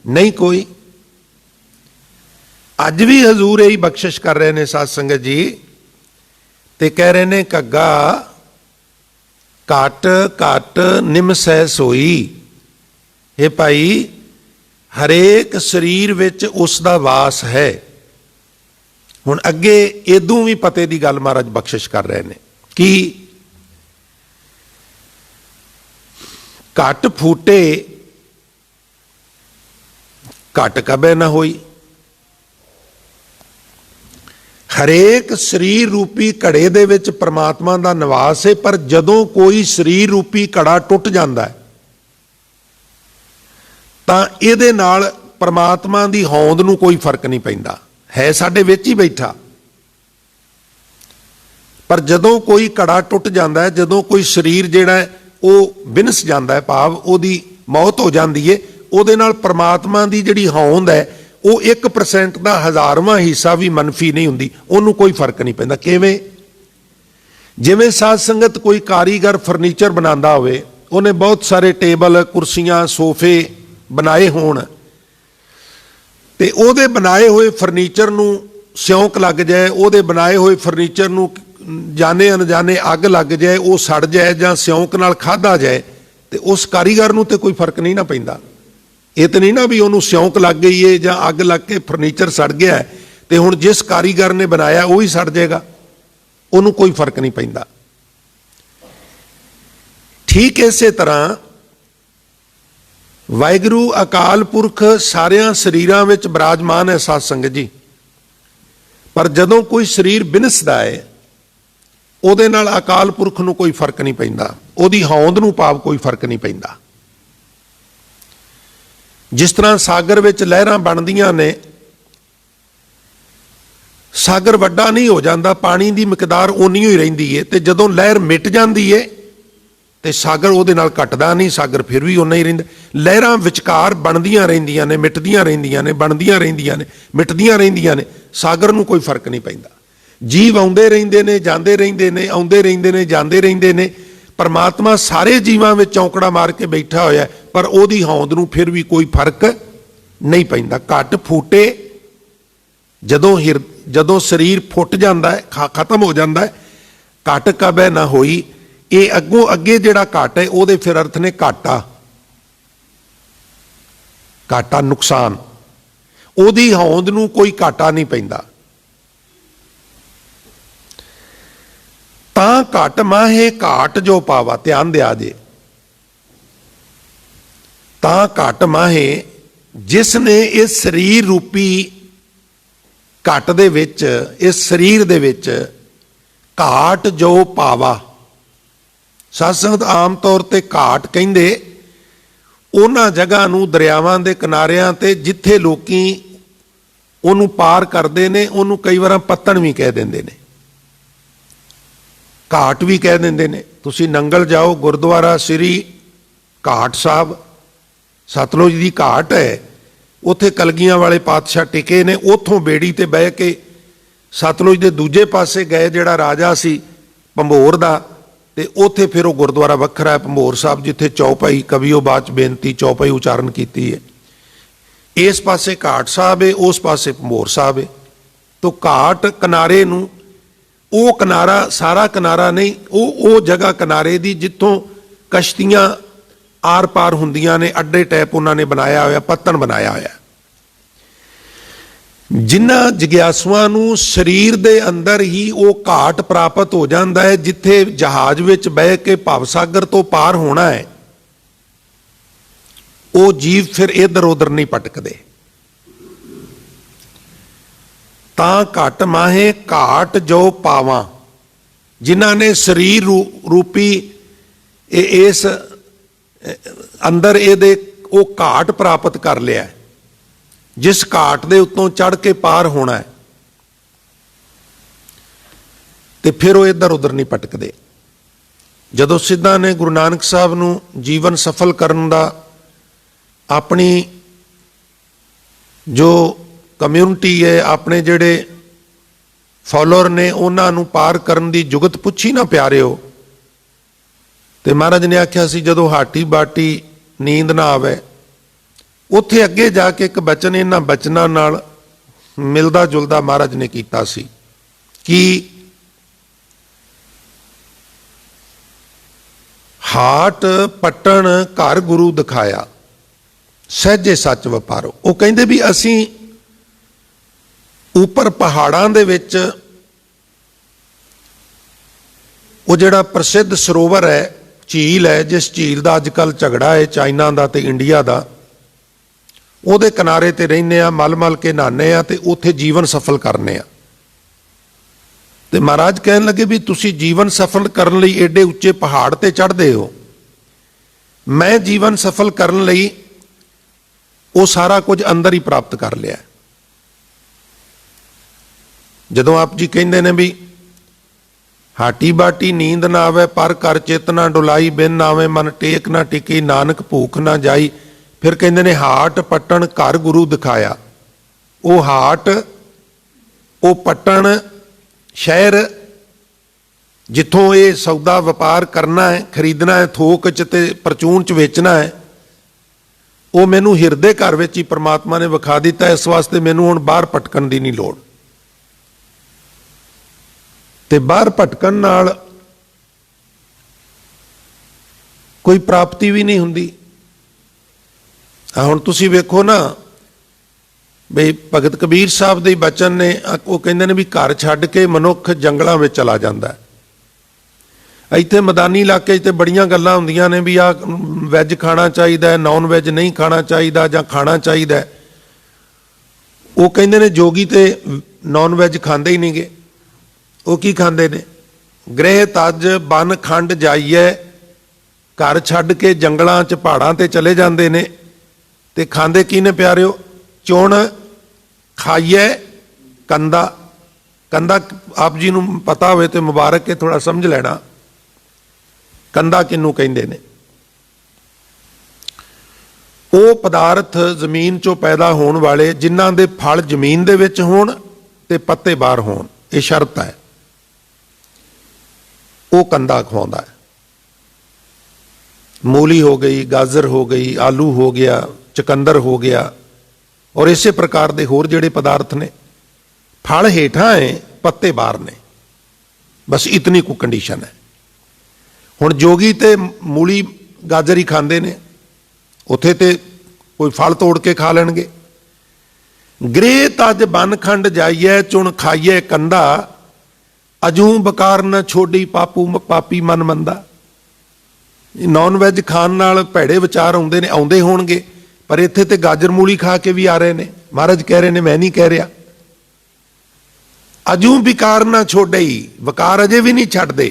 नहीं कोई। अज भी हजूर यही बख्शिश कर रहे हैं साध संगत जी, ते कह रहे ने घग्गा घट घट निमसै सोई। हे भाई हरेक शरीर विच उसदा वास है। हुण अगे इदों भी पते की गल महाराज बख्शिश कर रहे हैं कि घट फूटे घट कबे ना होई। हरेक शरीर रूपी घड़े दे विच परमात्मा दा निवास है, पर जदों कोई शरीर रूपी घड़ा टुट जांदा है तां इहदे नाल परमात्मा दी होंद नूं कोई फर्क नहीं पैंदा, है साडे विच ही बैठा। पर जदों कोई घड़ा टुट जांदा है, जदों कोई शरीर जिहड़ा है वो विनस जांदा है, भाव उहदी मौत हो जांदी है, ਉਹਦੇ ਨਾਲ परमात्मा की जिहड़ी होंद है वो 1% का 1000वां हिस्सा भी मनफी नहीं हुंदी, ਉਹਨੂੰ कोई फर्क नहीं पैंदा। किवें? जिवें साध संगत कोई कारीगर फर्नीचर बनांदा होवे, ਉਹਨੇ बहुत सारे टेबल कुर्सियां सोफे बनाए होण ते ਉਹਦੇ बनाए हुए फर्नीचर नूं सिਉਂਕ लग जाए, ਉਹਦੇ बनाए हुए फर्नीचर नूं जाने अनजाने अग लग जाए, वो सड़ जाए जां सिਉਂਕ नाल खाधा जाए, ते उस कारीगर नूं ते कोई फर्क नहीं ना पैंदा। ये तो नहीं ना भी उन्होंने सिਉਂਕ लग गई है ਜਾਂ अग लग के फर्नीचर सड़ गया है तो हुण जिस कारीगर ने बनाया वो ही सड़ जाएगा, उन्होंने कोई फर्क नहीं पैंदा। ठीक इसे तरह वाहिगुरू अकाल पुरख सारियां शरीरां विच विराजमान है साध संगत जी, पर जदों कोई शरीर बिनसदा है ਉਹਦੇ ਨਾਲ अकाल पुरख नूं कोई फर्क नहीं पैंदा, ਉਹਦੀ होंद नूं भाव कोई फर्क नहीं पैंदा। जिस तरह सागर विच लहरां बनदियां ने, सागर वड्डा नहीं हो जाता, पानी की मिकदार उन्नी ही रहिंदी है, ते जदों लहर मिट जाती है तो सागर उहदे नाल घटदा नहीं, सागर फिर भी उन्ना ही रहिंदा। लहरां विचकार बनदियां रहिंदियां ने, मिटदियां रहिंदियां ने, बनदियां रहिंदियां ने, मिटदियां रहिंदियां ने, सागर नूं कोई फर्क नहीं पैंदा। जीव आउंदे रहिंदे ने, जांदे रहिंदे ने, आउंदे रहिंदे ने, जांदे रहिंदे ने। परमात्मा सारे जीवां विच चौंकड़ा मार के बैठा होया, पर ओहदी होंद नूं फिर भी कोई फर्क नहीं पैंदा। घट फूटे जदों शरीर फुट जाता है, खत्म हो जाता है, घट कबे ना होई। ये अगों अगे जिहड़ा घट है ओहदे फिर अर्थ ने घाटा, घाटा नुकसान, ओहदी होंद नूं कोई घाटा नहीं पैंदा। तां घट माहे घाट जो पावा, ध्यान दिया जे, तां घट माहे जिसने इस शरीर रूपी घट दे विच, इस शरीर दे विच घाट जो पावा। साध संगत आम तौर ते घाट कहिंदे उन्हां जगह नूं दरियावां दे किनारियां ते जिथे लोकी उहनूं पार करदे ने, उहनूं कई वार पत्तण भी कह दिंदे ने, घाट भी कह देंदे ने। तुसीं नंगल जाओ, गुरुद्वारा श्री घाट साहब सतलुज की घाट है, उत्थे कलगियां वाले पातशाह टिके ने, उथों बेड़ी ते बह के सतलुज के दूजे पासे गए, जिहड़ा राजा सी भंबोर दा, ते उत्थे फिर वो गुरुद्वारा वखरा है भंबोर साहब, जिथे चौपाई कविओ बाच बेनती चौपाई उचारण कीती है। इस पासे घाट साहब है, उस पासे भंबोर साहब है। तो घाट किनारे नूं, वो किनारा सारा किनारा नहीं, वो जगह किनारे दी जिथों कश्तियां आर पार हुंदियां ने, अड्डे टाइप उन्होंने बनाया होया, पत्तन बनाया होया। जिन्हां जिग्यासुआं नूं शरीर दे अंदर ही वो घाट प्राप्त हो जाता है, जिथे जहाज विच बह के भवसागर तो पार होना है, वो जीव फिर इधर उधर नहीं भटकदे। तां घट माहे घाट जो पावां, जिन्हां ने शरीर रूपी इस अंदर ये वो घाट प्राप्त कर लिया, जिस घाट दे उत्तों चढ़ के पार होना है, तो फिर वो इधर उधर नहीं भटकदे। जदों सिद्धां ने गुरु नानक साहब नूं जीवन सफल करन दा अपनी जो कम्यूनिटी है, अपने जिहड़े फॉलोअर ने, उन्हां नूं पार करन दी जुगत पुछी ना प्यारिओ, ते महाराज ने आख्या सी जदों हाटी बाटी नींद ना आवे, उत्थे अगे जाके एक बचन इन्हां बचनां नाल मिलदा जुलदा महाराज ने कीता सी कि हाट पट्टन घर गुरु दिखाया, सहजे सच वपारो। वो कहंदे भी असी उपर पहाड़ां दे विच वो जिहड़ा प्रसिद्ध सरोवर है, झील है, जिस झील का अजकल झगड़ा है चाइना का ते इंडिया का, ਉਹਦੇ किनारे ते रहने आ, मल मल के नहाने आ, ते उत्थे जीवन सफल करने आ। ते महाराज कहन लगे भी तुसी जीवन सफल करन लई एडे उच्चे पहाड़ ते चढ़दे हो, मैं जीवन सफल करन लई वो सारा कुछ अंदर ही प्राप्त कर लिया। जदों आप जी कहंदे ने भी हाटी बाटी नींद ना आवे, पर कर चेत ना डुलाई, बिन आवे मन टेक ना टिकी, नानक भूख ना जाई। फिर कहते ने हाट पट्टन घर गुरु दिखाया। वो हाट, वो पट्टन शहर जिथों ये सौदा व्यापार करना है, खरीदना है, थोक च ते परचून च वेचना है, वो मैनू हिरदे घर विच ही परमात्मा ने विखा दिता। इस वास्ते मैनू हुण बाहर भटकण दी नहीं लोड़। ते बाहर भटकण नाल कोई प्राप्ति भी नहीं हुंदी। हुण तुसीं वेखो ना बई भगत कबीर साहब दे बचन ने, वो कहंदे ने भी घर छड्ड के मनुख जंगलां विच चला जांदा है। इत्थे मैदानी इलाके ते बड़ियां गल्लां हुंदियां ने भी आ वैज खाना चाहिदा है, नॉन वैज नहीं खाना चाहिदा जां खाना चाहिदा। वो कहंदे ने जोगी ते नॉन वैज खांदे ही नहीं गे। वो की खांदे ने? गृह तज बन खंड जाइए, घर छड्ड के जंगलां च पहाड़ां ते चले जांदे ने। ते खांदे की ने प्यारिओ? चुण खाइए कंदा। कंदा आप जी नूं पता होवे ते मुबारक है, थोड़ा समझ लेना कंदा किनू कहंदे ने। वो पदार्थ जमीन चों पैदा होने वाले जिन्हां दे फल जमीन दे विच होण ते पत्ते बाहर होण, ये शर्त है। वो कंदा खवाउंदा है। मूली हो गई, गाजर हो गई, आलू हो गया, चकंदर हो गया, और इसे प्रकार के होर जिहड़े पदार्थ ने, फल हेठां है पत्ते बाहर ने। बस इतनी को कंडीशन है। हुण जोगी ते मूली गाजर ही खांदे ने, उत्थे ते कोई फल तोड़ के खा लैणगे। गृह तज बन खंड जाइए, चुण खाइए कंदा, अजू बकार न छोड़ी पापू पापी मन मंदा। नॉन वैज खाण नाल भैड़े विचार आउंदे ने, आउंदे होणगे, पर इत्थे ते गाजर मूली खा के भी आ रहे ने। महाराज कह रहे ने, मैं नहीं कह रहा। अजू विकार ना छोड़े, वकार अजे भी नहीं छड्डदे,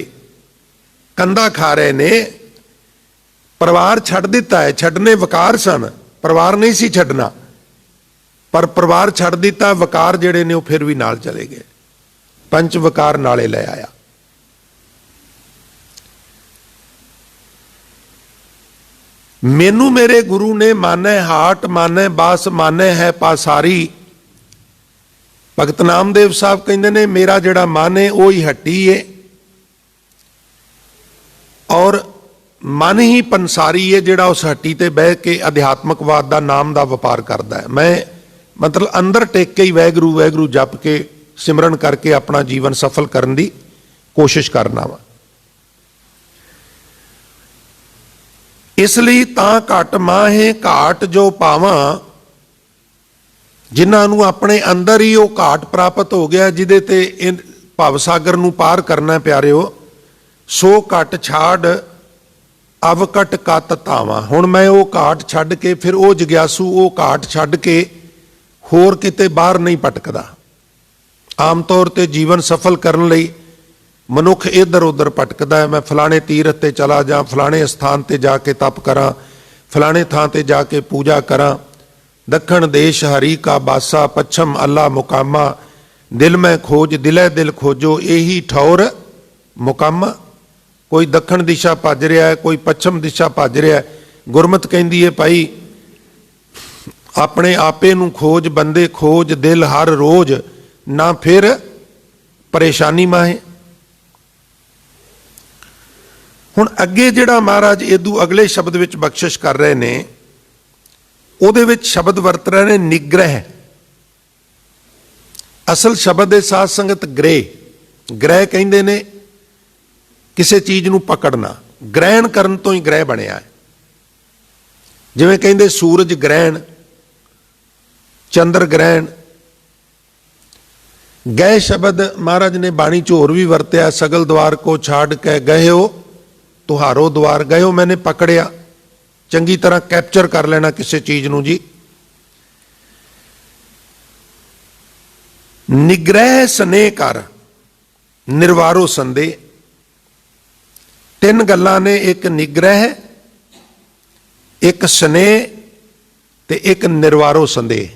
कंदा खा रहे ने। परिवार छड्ड दिता है, छड्डने वकार सन, परिवार नहीं सी छड्डना, पर परिवार छड्ड दिता, वकार जिहड़े ने वो फिर भी नाल चले गए। पंच वकार नाले ले आया। मैनू मेरे गुरु ने माने हाट, माने बास, माने है पासारी। भगत नामदेव साहब कहते ने, मेरा जिहड़ा मन है वो ही हट्टी है, और मन ही पंसारी है जिहड़ा उस हट्टी ते बह के अध्यात्मकवाद का नाम का वपार करता है। मैं मतलब अंदर टेक के ही वैगुरू वैगुरू जप के सिमरन करके अपना जीवन सफल करने की कोशिश करना वा। इसलिए तां घट माहे घाट जो पावा, जिन्होंने अपने अंदर ही वो घाट प्राप्त हो गया जिदे ते भवसागर नूं पार करना प्यारिओ, सो घट छाड़ अवकट कत धावा। हुण मैं वो घाट छड्ड के फिर वो जग्यासू वो घाट छड्ड के होर किते बाहर नहीं भटकदा। आम तौर ते जीवन सफल करने लई मनुख इधर उधर भटकदा है। मैं फलाने तीरथ ते चला जा, फलाने स्थान ते जाके तप करा, फलाने थां ते जाके पूजा करा। दखण देश हरी का बासा, पच्छम अल्लाह मुकामा, दिल में खोज दिलै दिल खोजो, यही ठौर मुकामा। कोई दखण दिशा भज रहा है, कोई पच्छम दिशा भज रहा है। गुरमत कहती है भाई अपने आपे नूं खोज, बंदे खोज दिल हर रोज, ना फिर परेशानी माहे। हुण अगे जिहड़ा महाराज इदू अगले शब्द विच बख्शिश कर रहे ने, उहदे विच शब्द वरत रहे ने निग्रह। असल शब्द है साध संगत ग्रह। ग्रह कहंदे ने किसी चीज़ नूं पकड़ना, ग्रहण करन तो ही ग्रह बनिया है। जिवें कहंदे सूरज ग्रहण, चंद्र ग्रहण। गए शब्द महाराज ने बाणी च होर भी वरत्या, सगल द्वार को छाड़ के गए हो तुहारो द्वार। गए हो मैंने पकड़िया, चंगी तरह कैप्चर कर लेना किसी चीज़ नूं जी। निग्रह स्नेह कर, निर्वारो संदेह। तीन गल्लां ने, एक निग्रह, एक स्नेह ते एक निर्वारो संदेह।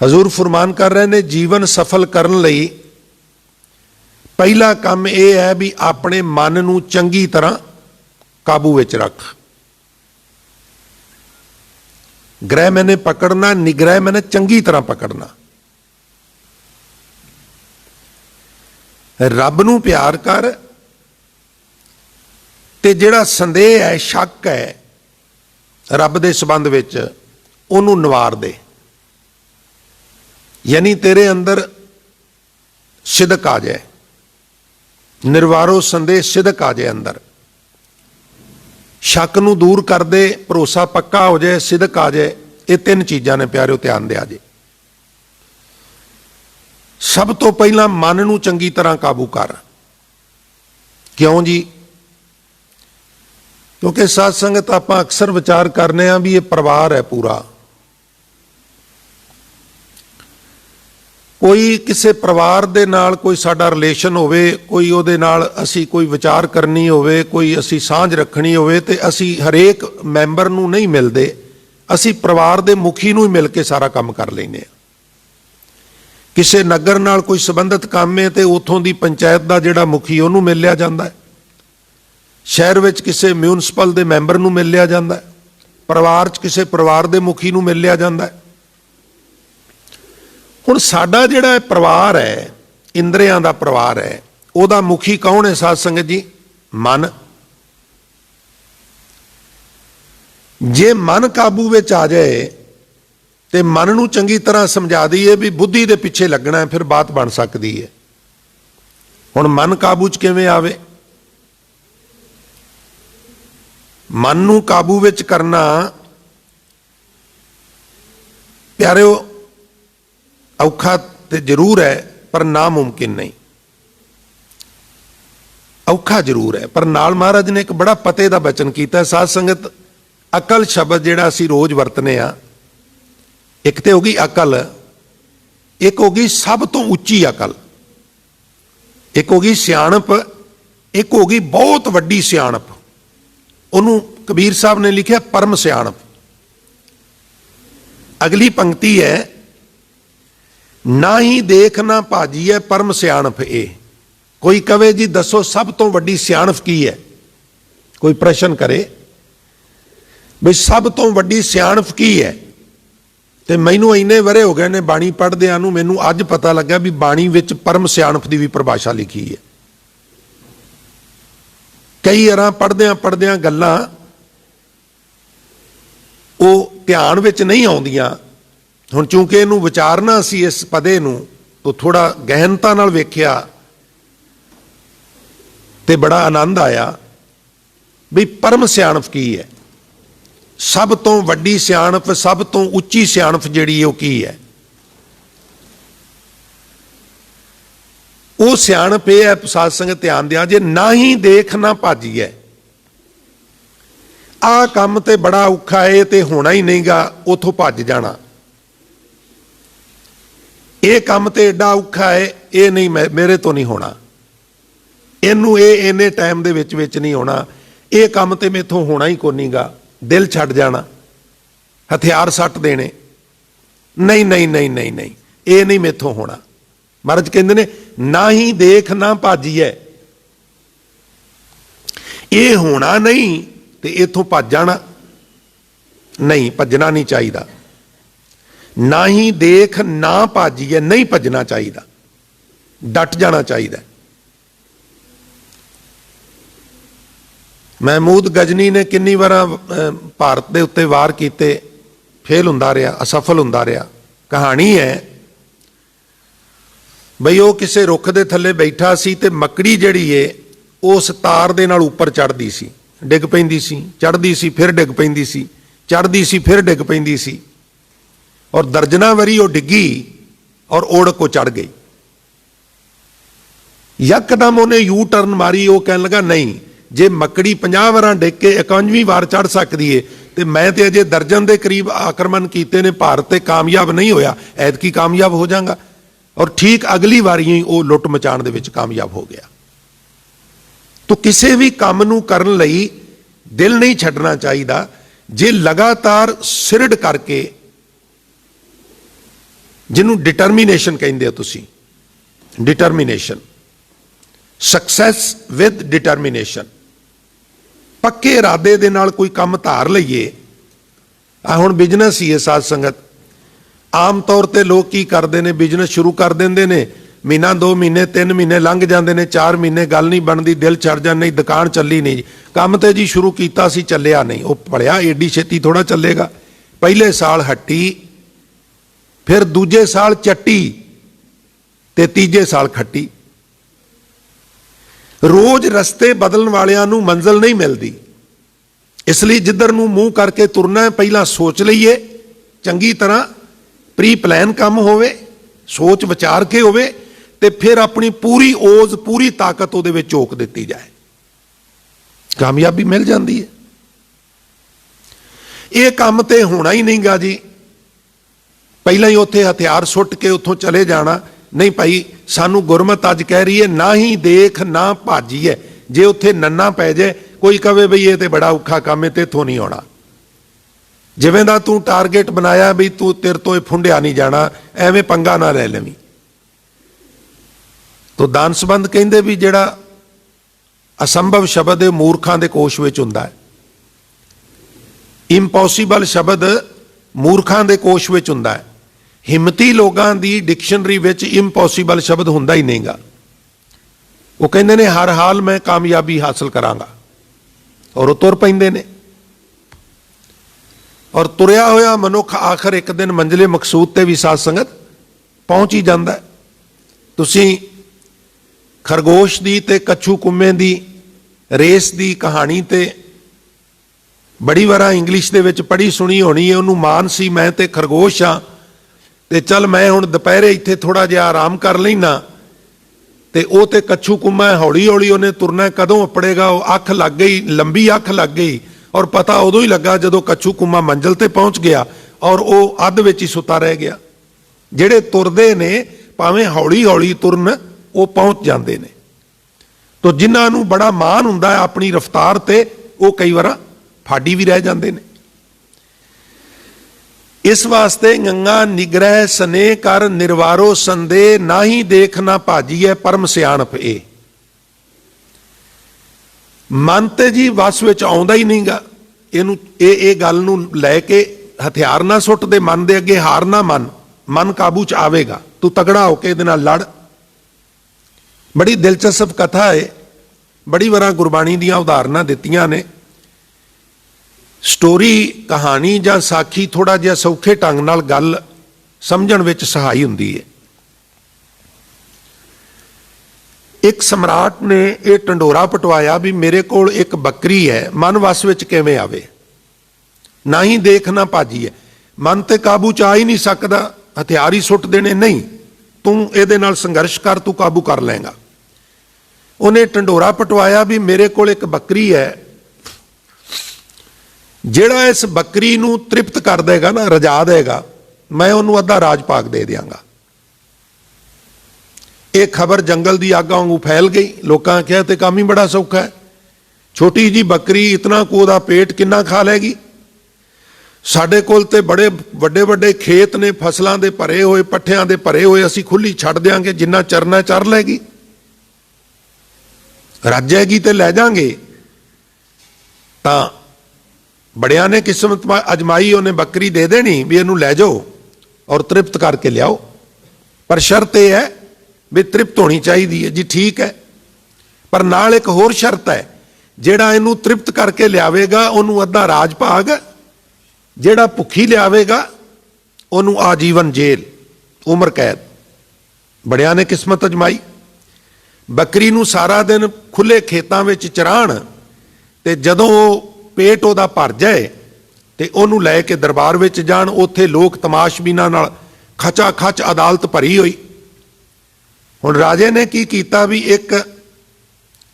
हजूर फरमान कर रहे ने जीवन सफल करने लई पहला काम यह है भी अपने मन नूं चंगी तरह काबू विच रख। ग्रह मैंने पकड़ना, निग्रह मैंने चंगी तरह पकड़ना। रब नूं प्यार कर ते जिहड़ा संदेह है, शक है रब दे संबंध विच, उहनूं निवार दे। यानी तेरे अंदर सिदक आ जाए, निर्वारो संदेह सिदक आ जाए अंदर। शक नूं दूर कर दे, भरोसा पक्का हो जाए, सिदक आ जाए। ये तीन चीज़ां ने प्यारिओ, ध्यान दिया जे। सब तो पहला मन नूं चंगी तरह काबू कर। क्यों जी? क्योंकि साध संगत आपां अक्सर विचार करने भी ये परिवार है पूरा। कोई किसी परिवार दे नाल कोई साडा रिलेशन होवे, कोई उहदे नाल असी कोई विचार करनी होवे, कोई असी सांझ रखनी होवे, ते असी हरेक मैंबर नूं नहीं मिलदे, असी परिवार दे मुखी नूं ही मिल के सारा काम कर लैंदे आ। किसी नगर नाल कोई संबंधित काम है तो उत्थों दी पंचायत दा जिहड़ा मुखी उहनूं मिल लिया जांदा है। शहर विच किसी म्यूनसिपल दे मैंबर नूं मिल लिया जांदा है। परिवार च किसी परिवार दे मुखी नूं मिल लिया जांदा है। हुण साडा जिहड़ा परिवार है, इंद्रियां दा परिवार है, उहदा मुखी कौन है साध संगत जी? मन। जे मन काबू विच आ जाए ते मन नूं चंगी तरह समझा दईए भी बुद्धि दे पिछे लगना है, फिर बात बन सकती है। हुण मन काबू च किवें आवे? मन नूं काबू विच करना प्यारिओ औखा ते जरूर है, पर नामुमकिन नहीं। औखा जरूर है, पर नाल महाराज ने एक बड़ा पते दा बचन कीता। साध संगत अकल शब्द जिहड़ा असीं रोज वरतने आ, एक तो होगी अकल, एक होगी सब तो उच्ची अकल, एक होगी सियाणप, एक होगी बहुत वड्डी सियाणप। उन्होंने कबीर साहब ने लिखा परम सियाणप। अगली पंक्ति है, ना ही देखना भाजी है परम सियाणप ए। कोई कहे जी दसो सब तो वड्डी सियाणप की है, कोई प्रश्न करे भी सब तो वड्डी सियाणप की है, तो मैनू इन्ने वरे हो गए ने बाणी पढ़दिआं नूं, मैनू अज पता लगा भी बाणी विच परम सियाणप की भी परिभाषा लिखी है। ਕਈ ਵਾਰਾਂ ਪੜ੍ਹਦਿਆਂ ਪੜ੍ਹਦਿਆਂ ਗੱਲਾਂ ਉਹ ਧਿਆਨ ਵਿੱਚ ਨਹੀਂ ਆਉਂਦੀਆਂ। ਹੁਣ ਚੂੰਕਿ ਇਹਨੂੰ ਵਿਚਾਰਨਾ ਸੀ ਇਸ ਪਦੇ ਨੂੰ, ਉਹ ਥੋੜਾ ਗਹਿਨਤਾ ਨਾਲ ਵੇਖਿਆ ਤੇ ਬੜਾ ਆਨੰਦ ਆਇਆ ਵੀ ਪਰਮ ਸਿਆਣਪ ਕੀ ਹੈ, ਸਭ ਤੋਂ ਵੱਡੀ ਸਿਆਣਪ, ਸਭ ਤੋਂ ਉੱਚੀ ਸਿਆਣਪ ਜਿਹੜੀ ਉਹ ਕੀ ਹੈ। ਉਹ ਸਿਆਣਪ ਇਹ ਹੈ, ਸਾਧ ਸੰਗਤ ਧਿਆਨ ਦਿਆ ਜੇ ਨਾ ਹੀ ਦੇਖ ਨਾ ਭਾਜੀਏ, ਆਹ ਕੰਮ ਤੇ ਬੜਾ ਔਖਾ ਏ ਤੇ ਹੋਣਾ ਹੀ ਨਹੀਂਗਾ, ਉਥੋਂ ਭੱਜ ਜਾਣਾ। ਇਹ ਕੰਮ ਤੇ ਏਡਾ ਔਖਾ ਏ, ਇਹ ਨਹੀਂ ਮੇਰੇ ਤੋਂ ਨਹੀਂ ਹੋਣਾ, ਇਹਨੂੰ ਇਹ ਇੰਨੇ ਟਾਈਮ ਦੇ ਵਿੱਚ ਨਹੀਂ ਹੋਣਾ, ਇਹ ਕੰਮ ਤੇ ਮੇਥੋਂ ਹੋਣਾ ਹੀ ਕੋਈ ਨਹੀਂਗਾ, ਦਿਲ ਛੱਡ ਜਾਣਾ, ਹਥਿਆਰ ਸੱਟ ਦੇਣੇ, ਨਹੀਂ ਨਹੀਂ ਨਹੀਂ ਨਹੀਂ ਨਹੀਂ, ਇਹ ਨਹੀਂ ਮੇਥੋਂ ਹੋਣਾ। ਮਹਾਰਾਜ ਕਹਿੰਦੇ ਨੇ ਨਾ ਹੀ ਦੇਖ ਨਾ ਭਾਜੀਏ, ਇਹ ਹੋਣਾ ਨਹੀਂ ਤੇ ਇਥੋਂ ਭੱਜ ਜਾਣਾ ਨਹੀਂ, ਭੱਜਣਾ ਨਹੀਂ ਚਾਹੀਦਾ। ਨਾ ਹੀ ਦੇਖ ਨਾ ਭਾਜੀਏ, ਨਹੀਂ ਭੱਜਣਾ ਚਾਹੀਦਾ, ਡਟ ਜਾਣਾ ਚਾਹੀਦਾ। ਮਹਿਮੂਦ ਗਜਨੀ ਨੇ ਕਿੰਨੀ ਵਾਰ ਭਾਰਤ ਦੇ ਉੱਤੇ ਵਾਰ ਕੀਤੇ, ਫੇਲ ਹੁੰਦਾ ਰਿਹਾ, ਅਸਫਲ ਹੁੰਦਾ ਰਿਹਾ। ਕਹਾਣੀ ਹੈ ਬਈ ਉਹ ਕਿਸੇ ਰੁੱਖ ਦੇ ਥੱਲੇ ਬੈਠਾ ਸੀ ਤੇ ਮੱਕੜੀ ਜਿਹੜੀ ਏ ਉਸ ਤਾਰ ਦੇ ਨਾਲ ਉੱਪਰ ਚੜ੍ਹਦੀ ਸੀ, ਡਿੱਗ ਪੈਂਦੀ ਸੀ, ਚੜ੍ਹਦੀ ਸੀ, ਫਿਰ ਡਿੱਗ ਪੈਂਦੀ ਸੀ, ਚੜ੍ਹਦੀ ਸੀ, ਫਿਰ ਡਿੱਗ ਪੈਂਦੀ ਸੀ, ਔਰ ਦਰਜਨਾਂ ਵਾਰੀ ਉਹ ਡਿੱਗੀ ਔਰ ਓੜ ਕੋ ਚੜ੍ਹ ਗਈ। ਯਕਦਮ ਉਹਨੇ ਯੂ ਟਰਨ ਮਾਰੀ, ਉਹ ਕਹਿਣ ਲੱਗਾ ਨਹੀਂ, ਜੇ ਮੱਕੜੀ 50 ਵਾਰਾਂ ਡਿੱਗ ਕੇ 51ਵੀਂ ਵਾਰ ਚੜ੍ਹ ਸਕਦੀ ਏ ਤੇ ਮੈਂ ਤੇ ਅਜੇ ਦਰਜਨ ਦੇ ਕਰੀਬ ਆਕਰਮਣ ਕੀਤੇ ਨੇ, ਭਾਰਤ ਤੇ ਕਾਮਯਾਬ ਨਹੀਂ ਹੋਇਆ, ਐਤਕੀ ਕਾਮਯਾਬ ਹੋ ਜਾਵਾਂਗਾ। ਔਰ ਠੀਕ ਅਗਲੀ ਵਾਰੀ ਹੀ ਉਹ ਲੁੱਟ ਮਚਾਉਣ ਦੇ ਵਿੱਚ ਕਾਮਯਾਬ ਹੋ ਗਿਆ। ਤੋ ਕਿਸੇ ਵੀ ਕੰਮ ਨੂੰ ਕਰਨ ਲਈ ਦਿਲ ਨਹੀਂ ਛੱਡਣਾ ਚਾਹੀਦਾ। ਜੇ ਲਗਾਤਾਰ ਸਿਰੜ ਕਰਕੇ, ਜਿਹਨੂੰ ਡਿਟਰਮੀਨੇਸ਼ਨ ਕਹਿੰਦੇ ਹੋ ਤੁਸੀਂ, ਡਿਟਰਮੀਨੇਸ਼ਨ, ਸਕਸੈਸ ਵਿਦ ਡਿਟਰਮੀਨੇਸ਼ਨ, ਪੱਕੇ ਇਰਾਦੇ ਦੇ ਨਾਲ ਕੋਈ ਕੰਮ ਧਾਰ ਲਈਏ। ਆ ਹੁਣ ਬਿਜ਼ਨਸ ਹੀ ਹੈ ਸਾਧ ਸੰਗਤ, ਆਮ ਤੌਰ ਤੇ ਲੋਕ ਕੀ ਕਰਦੇ ਨੇ, ਬਿਜ਼ਨਸ ਸ਼ੁਰੂ ਕਰ ਦਿੰਦੇ ਨੇ, ਮਹੀਨਾ 2 ਮਹੀਨੇ 3 ਮਹੀਨੇ ਲੰਘ ਜਾਂਦੇ ਨੇ, 4 ਮਹੀਨੇ ਗੱਲ ਨਹੀਂ ਬਣਦੀ, ਦਿਲ ਛੱਡ ਜਾਂਦਾ, ਨਹੀਂ ਦੁਕਾਨ ਚੱਲੀ ਨਹੀਂ, ਕੰਮ ਤੇ ਜੀ ਸ਼ੁਰੂ ਕੀਤਾ ਸੀ ਚੱਲਿਆ ਨਹੀਂ। ਉਹ ਪੜਿਆ ਏਡੀ ਛੇਤੀ ਥੋੜਾ ਚੱਲੇਗਾ। ਪਹਿਲੇ ਸਾਲ ਹੱਟੀ, ਫਿਰ ਦੂਜੇ ਸਾਲ ਚੱਟੀ ਤੇ ਤੀਜੇ ਸਾਲ ਖੱਟੀ। ਰੋਜ਼ ਰਸਤੇ ਬਦਲਣ ਵਾਲਿਆਂ ਨੂੰ ਮੰਜ਼ਿਲ ਨਹੀਂ ਮਿਲਦੀ, ਇਸ ਲਈ ਜਿੱਧਰ ਨੂੰ ਮੂੰਹ ਕਰਕੇ ਤੁਰਨਾ ਪਹਿਲਾਂ ਸੋਚ ਲਈਏ, ਚੰਗੀ ਤਰ੍ਹਾਂ ਪ੍ਰੀ ਪਲਾਨ ਕੰਮ ਹੋਵੇ, ਸੋਚ ਵਿਚਾਰ ਕੇ ਹੋਵੇ, ਤੇ ਫਿਰ ਆਪਣੀ ਪੂਰੀ ਓਜ਼, ਪੂਰੀ ਤਾਕਤ ਉਹਦੇ ਵਿੱਚ ਝੋਕ ਦਿੱਤੀ ਜਾਏ, ਕਾਮਯਾਬੀ ਮਿਲ ਜਾਂਦੀ ਹੈ। ਇਹ ਕੰਮ ਤੇ ਹੋਣਾ ਹੀ ਨਹੀਂਗਾ ਜੀ, ਪਹਿਲਾਂ ਹੀ ਉੱਥੇ ਹਥਿਆਰ ਸੁੱਟ ਕੇ ਉੱਥੋਂ ਚਲੇ ਜਾਣਾ ਨਹੀਂ। ਭਾਈ ਸਾਨੂੰ ਗੁਰਮਤ ਅੱਜ ਕਹਿ ਰਹੀ ਹੈ ਨਾ ਹੀ ਦੇਖ ਨਾ ਭਾਜੀਏ। ਜੇ ਉੱਥੇ ਨੰਨਾ ਪੈ ਜਾਏ, ਕੋਈ ਕਵੇ ਬਈ ਇਹ ਤੇ ਬੜਾ ਔਖਾ ਕੰਮ ਹੈ ਤੇ ਇੱਥੋਂ ਨਹੀਂ ਆਉਣਾ, ਜਿਵੇਂ ਦਾ ਤੂੰ ਟਾਰਗੇਟ ਬਣਾਇਆ ਵੀ ਤੂੰ, ਤੇਰੇ ਤੋਂ ਇਹ ਫੁੰਡਿਆ ਨਹੀਂ ਜਾਣਾ, ਐਵੇਂ ਪੰਗਾ ਨਾ ਲੈ ਲਵੀਂ। ਤੋ ਦਾਨ ਸੰਬੰਧ ਕਹਿੰਦੇ ਵੀ ਜਿਹੜਾ ਅਸੰਭਵ ਸ਼ਬਦ ਹੈ ਮੂਰਖਾਂ ਦੇ ਕੋਸ਼ ਵਿੱਚ ਹੁੰਦਾ ਹੈ, ਇੰਪੋਸੀਬਲ ਸ਼ਬਦ ਮੂਰਖਾਂ ਦੇ ਕੋਸ਼ ਵਿੱਚ ਹੁੰਦਾ ਹੈ। ਹਿੰਮਤੀ ਲੋਕਾਂ ਦੀ ਡਿਕਸ਼ਨਰੀ ਵਿੱਚ ਇੰਪੋਸੀਬਲ ਸ਼ਬਦ ਹੁੰਦਾ ਹੀ ਨਹੀਂਗਾ। ਉਹ ਕਹਿੰਦੇ ਨੇ ਹਰ ਹਾਲ ਮੈਂ ਕਾਮਯਾਬੀ ਹਾਸਲ ਕਰਾਂਗਾ, ਔਰ ਉਹ ਤੁਰ ਪੈਂਦੇ ਨੇ। ਔਰ ਤੁਰਿਆ ਹੋਇਆ ਮਨੁੱਖ ਆਖਰ ਇੱਕ ਦਿਨ ਮੰਜ਼ਿਲੇ ਮਕਸੂਦ ਤੇ ਵੀ ਸਾਧ ਸੰਗਤ ਪਹੁੰਚ ਹੀ ਜਾਂਦਾ। ਤੁਸੀਂ ਖਰਗੋਸ਼ ਦੀ ਤੇ ਕੱਛੂ ਕੁੰਮੇ ਦੀ ਰੇਸ ਦੀ ਕਹਾਣੀ ਤੇ ਬੜੀ ਵਾਰ ਇੰਗਲਿਸ਼ ਦੇ ਵਿੱਚ ਪੜ੍ਹੀ ਸੁਣੀ ਹੋਣੀ ਹੈ। ਉਹਨੂੰ ਮਾਨ ਸੀ ਮੈਂ ਤੇ ਖਰਗੋਸ਼ ਹਾਂ ਤੇ ਚੱਲ ਮੈਂ ਹੁਣ ਦੁਪਹਿਰੇ ਇੱਥੇ ਥੋੜਾ ਜਿਹਾ ਆਰਾਮ ਕਰ ਲੈਣਾ, ਤੇ ਉਹ ਤੇ ਕੱਛੂ ਕੁੰਮਾ ਹੌਲੀ ਹੌਲੀ ਉਹਨੇ ਤੁਰਨਾ, ਕਦੋਂ ਉੱਪੜੇਗਾ ਉਹ ਅੱਖ ਲੱਗ ਗਈ, ਲੰਬੀ ਅੱਖ ਲੱਗ ਗਈ, ਔਰ ਪਤਾ ਉਦੋਂ ਹੀ ਲੱਗਾ ਜਦੋਂ ਕੱਛੂ ਕੁੰਮਾ ਮੰਜ਼ਿਲ ਤੇ ਪਹੁੰਚ ਗਿਆ, ਔਰ ਉਹ ਅੱਧ ਵਿੱਚ ਹੀ ਸੁੱਤਾ ਰਹਿ ਗਿਆ। ਜਿਹੜੇ ਤੁਰਦੇ ਨੇ ਭਾਵੇਂ ਹੌਲੀ ਹੌਲੀ ਤੁਰਨ, ਉਹ ਪਹੁੰਚ ਜਾਂਦੇ ਨੇ। ਤੋ ਜਿਨ੍ਹਾਂ ਨੂੰ ਬੜਾ ਮਾਣ ਹੁੰਦਾ ਹੈ ਆਪਣੀ ਰਫ਼ਤਾਰ ਤੇ, ਉਹ ਕਈ ਵਾਰ ਫਾਡੀ ਵੀ ਰਹਿ ਜਾਂਦੇ ਨੇ। ਇਸ ਵਾਸਤੇ ਗੰਗਾ ਨਿਗ੍ਰਹਿ ਸਨੇਹ ਕਰ ਨਿਰਵਾਰੋ ਸੰਦੇ, ਨਾ ਹੀ ਦੇਖ ਨਾ ਭਾਜੀਏ ਪਰਮ ਸਿਆਣਪ ਇਹ। ਮਨ ਤੇ ਜੀ ਵਸ ਵਿੱਚ ਆਉਂਦਾ ਹੀ ਨਹੀਂਗਾ ਇਹਨੂੰ, ਇਹ ਗੱਲ ਨੂੰ ਲੈ ਕੇ ਹਥਿਆਰ ਨਾ ਸੁੱਟ ਦੇ, ਮਨ ਦੇ ਅੱਗੇ ਹਾਰ ਨਾ ਮੰਨ, ਮਨ ਕਾਬੂ ਚ ਆਵੇਗਾ, ਤੂੰ ਤਗੜਾ ਹੋ ਕੇ ਇਹਦੇ ਨਾਲ ਲੜ। ਬੜੀ ਦਿਲਚਸਪ ਕਥਾ ਹੈ, बड़ी वार गुरबाणी दीयां उदाहरणां दित्तियां ने। स्टोरी कहानी जां साखी थोड़ा जिहा सौखे ढंग नाल गल समझण विच सहाई हुंदी है। एक सम्राट ने यह ढंडोरा पटवाया भी मेरे कोल एक बकरी है, मन वस विच किवें आवे, ना ही देख ना भाजी है, मन ते काबू च आ ही नहीं सकदा, हथियार ही सुट देने, नहीं तू इहदे नाल संघर्ष कर, तू काबू कर लेगा। उन्हें ढंडोरा पटवाया भी मेरे कोल एक बकरी है, जिहड़ा इस बकरी नूं तृप्त कर देगा ना, रजा देगा, मैं उन्होंने अद्धा राज पाक दे दियांगा। ये खबर जंगल की अग वांगू फैल गई। लोगों ने कहा तो काम ही बड़ा सौखा है, छोटी जी बकरी इतना को उहदा पेट किन्ना खा लेगी। साडे कोल ते बड़े वड्डे वड्डे खेत ने, फसलों के भरे हुए, पट्ठियां के भरे हुए, असीं खुली छड्ड देंगे, जिन्ना चरना चर लेगी, रजेगी तो लै जाएंगे। तो बड़िया ने किस्मत अजमाई, उन्हें बकरी दे देनी भी इनू लै जाओ और तृप्त करके लियाओ, पर शर्त यह है भी तृप्त होनी चाहिए जी। ठीक है, पर नाल एक होर शर्त है, जिहड़ा इनू तृप्त करके लियावेगा उन्होंने अद्धा राज भाग, जिहड़ा भुखी लियावेगा उन्होंने आजीवन जेल, उम्र कैद। बड़िया ने किस्मत अजमाई, बकरी नू सारा दिन खुले खेतों में चराण, ते जदों पेट उहदा भर जाए तो उन्होंने लैके दरबार में जाण, उत्थे लोग तमाशबीनां नाल खचा खच अदालत भरी हुई। हुण राजे ने की कीता भी एक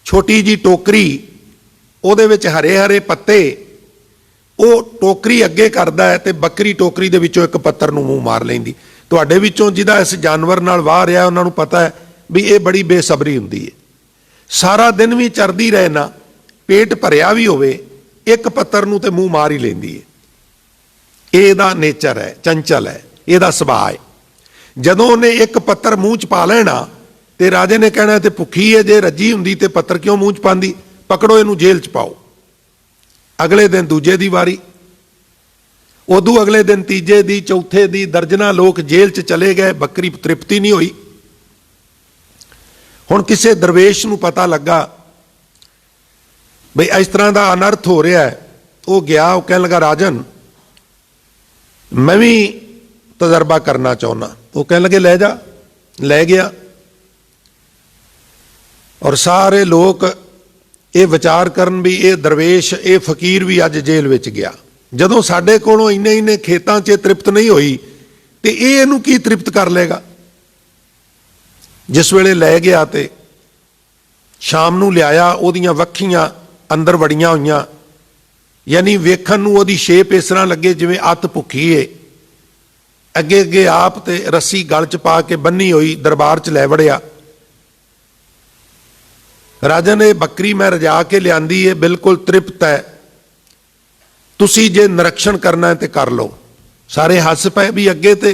छोटी जी टोकरी, उहदे विच हरे हरे पत्ते, वो टोकरी अगे करदा है ते बकरी टोकरी दे विचों एक पत्तर नूं मूँह मार लैंदी। तुहाडे विचों जिहदा इस जानवर नाल वाह रिहा उन्हां नूं पता है भी ये बड़ी बेसबरी हुंदी है। सारा दिन भी चरदी रहे ना, पेट भरिया भी होवे, एक पत्तर नूं ते मूँह मार ही लैंदी है। इहदा नेचर है, चंचल है, इहदा सुभाਅ है। जदों उन्हें एक पत्तर मूँह च पा लेना ते राजे ने कहना ते भुखी है, जे रजी हुंदी ते पत्तर क्यों मूँह च पांदी, पकड़ो इनू जेल च पाओ। अगले दिन दूजे दी वारी, उदू अगले दिन तीजे दी, चौथे दी, दर्जना लोग जेल च चले गए, बकरी तृप्ति नहीं हुई। हुण किसी दरवेश नूं पता लगा बई इस तरह का अनर्थ हो रहा है, वो गया, वो कहने लगा राजन मैं भी तजर्बा करना चाहना। वो कहने लगे ले जा, ले गया। और सारे लोग ये विचार करन भी ये दरवेश, ये फकीर भी अज जेल विच गया। जदों साडे कोलों इन्ने इन्ने खेतां च तृप्त नहीं हुई तो ये इहनूं की तृप्त कर लेगा। जिस वेले लै गया तो शाम नूं लियाया, उहदियां वक्खियां अंदर वड़ियां होईयां, यानी वेखण नूं उहदी शेप इस तरह लगे जिवें अत भुखी है। अगे अगे आप ते रस्सी गल च पा के बन्नी हुई दरबार च लै वड़िया। राजा ने बकरी मैं रजा के लियांदी है, बिल्कुल तृप्त है, तुसी जे निरीक्षण करना है तो कर लो। सारे हस पे भी अगे ते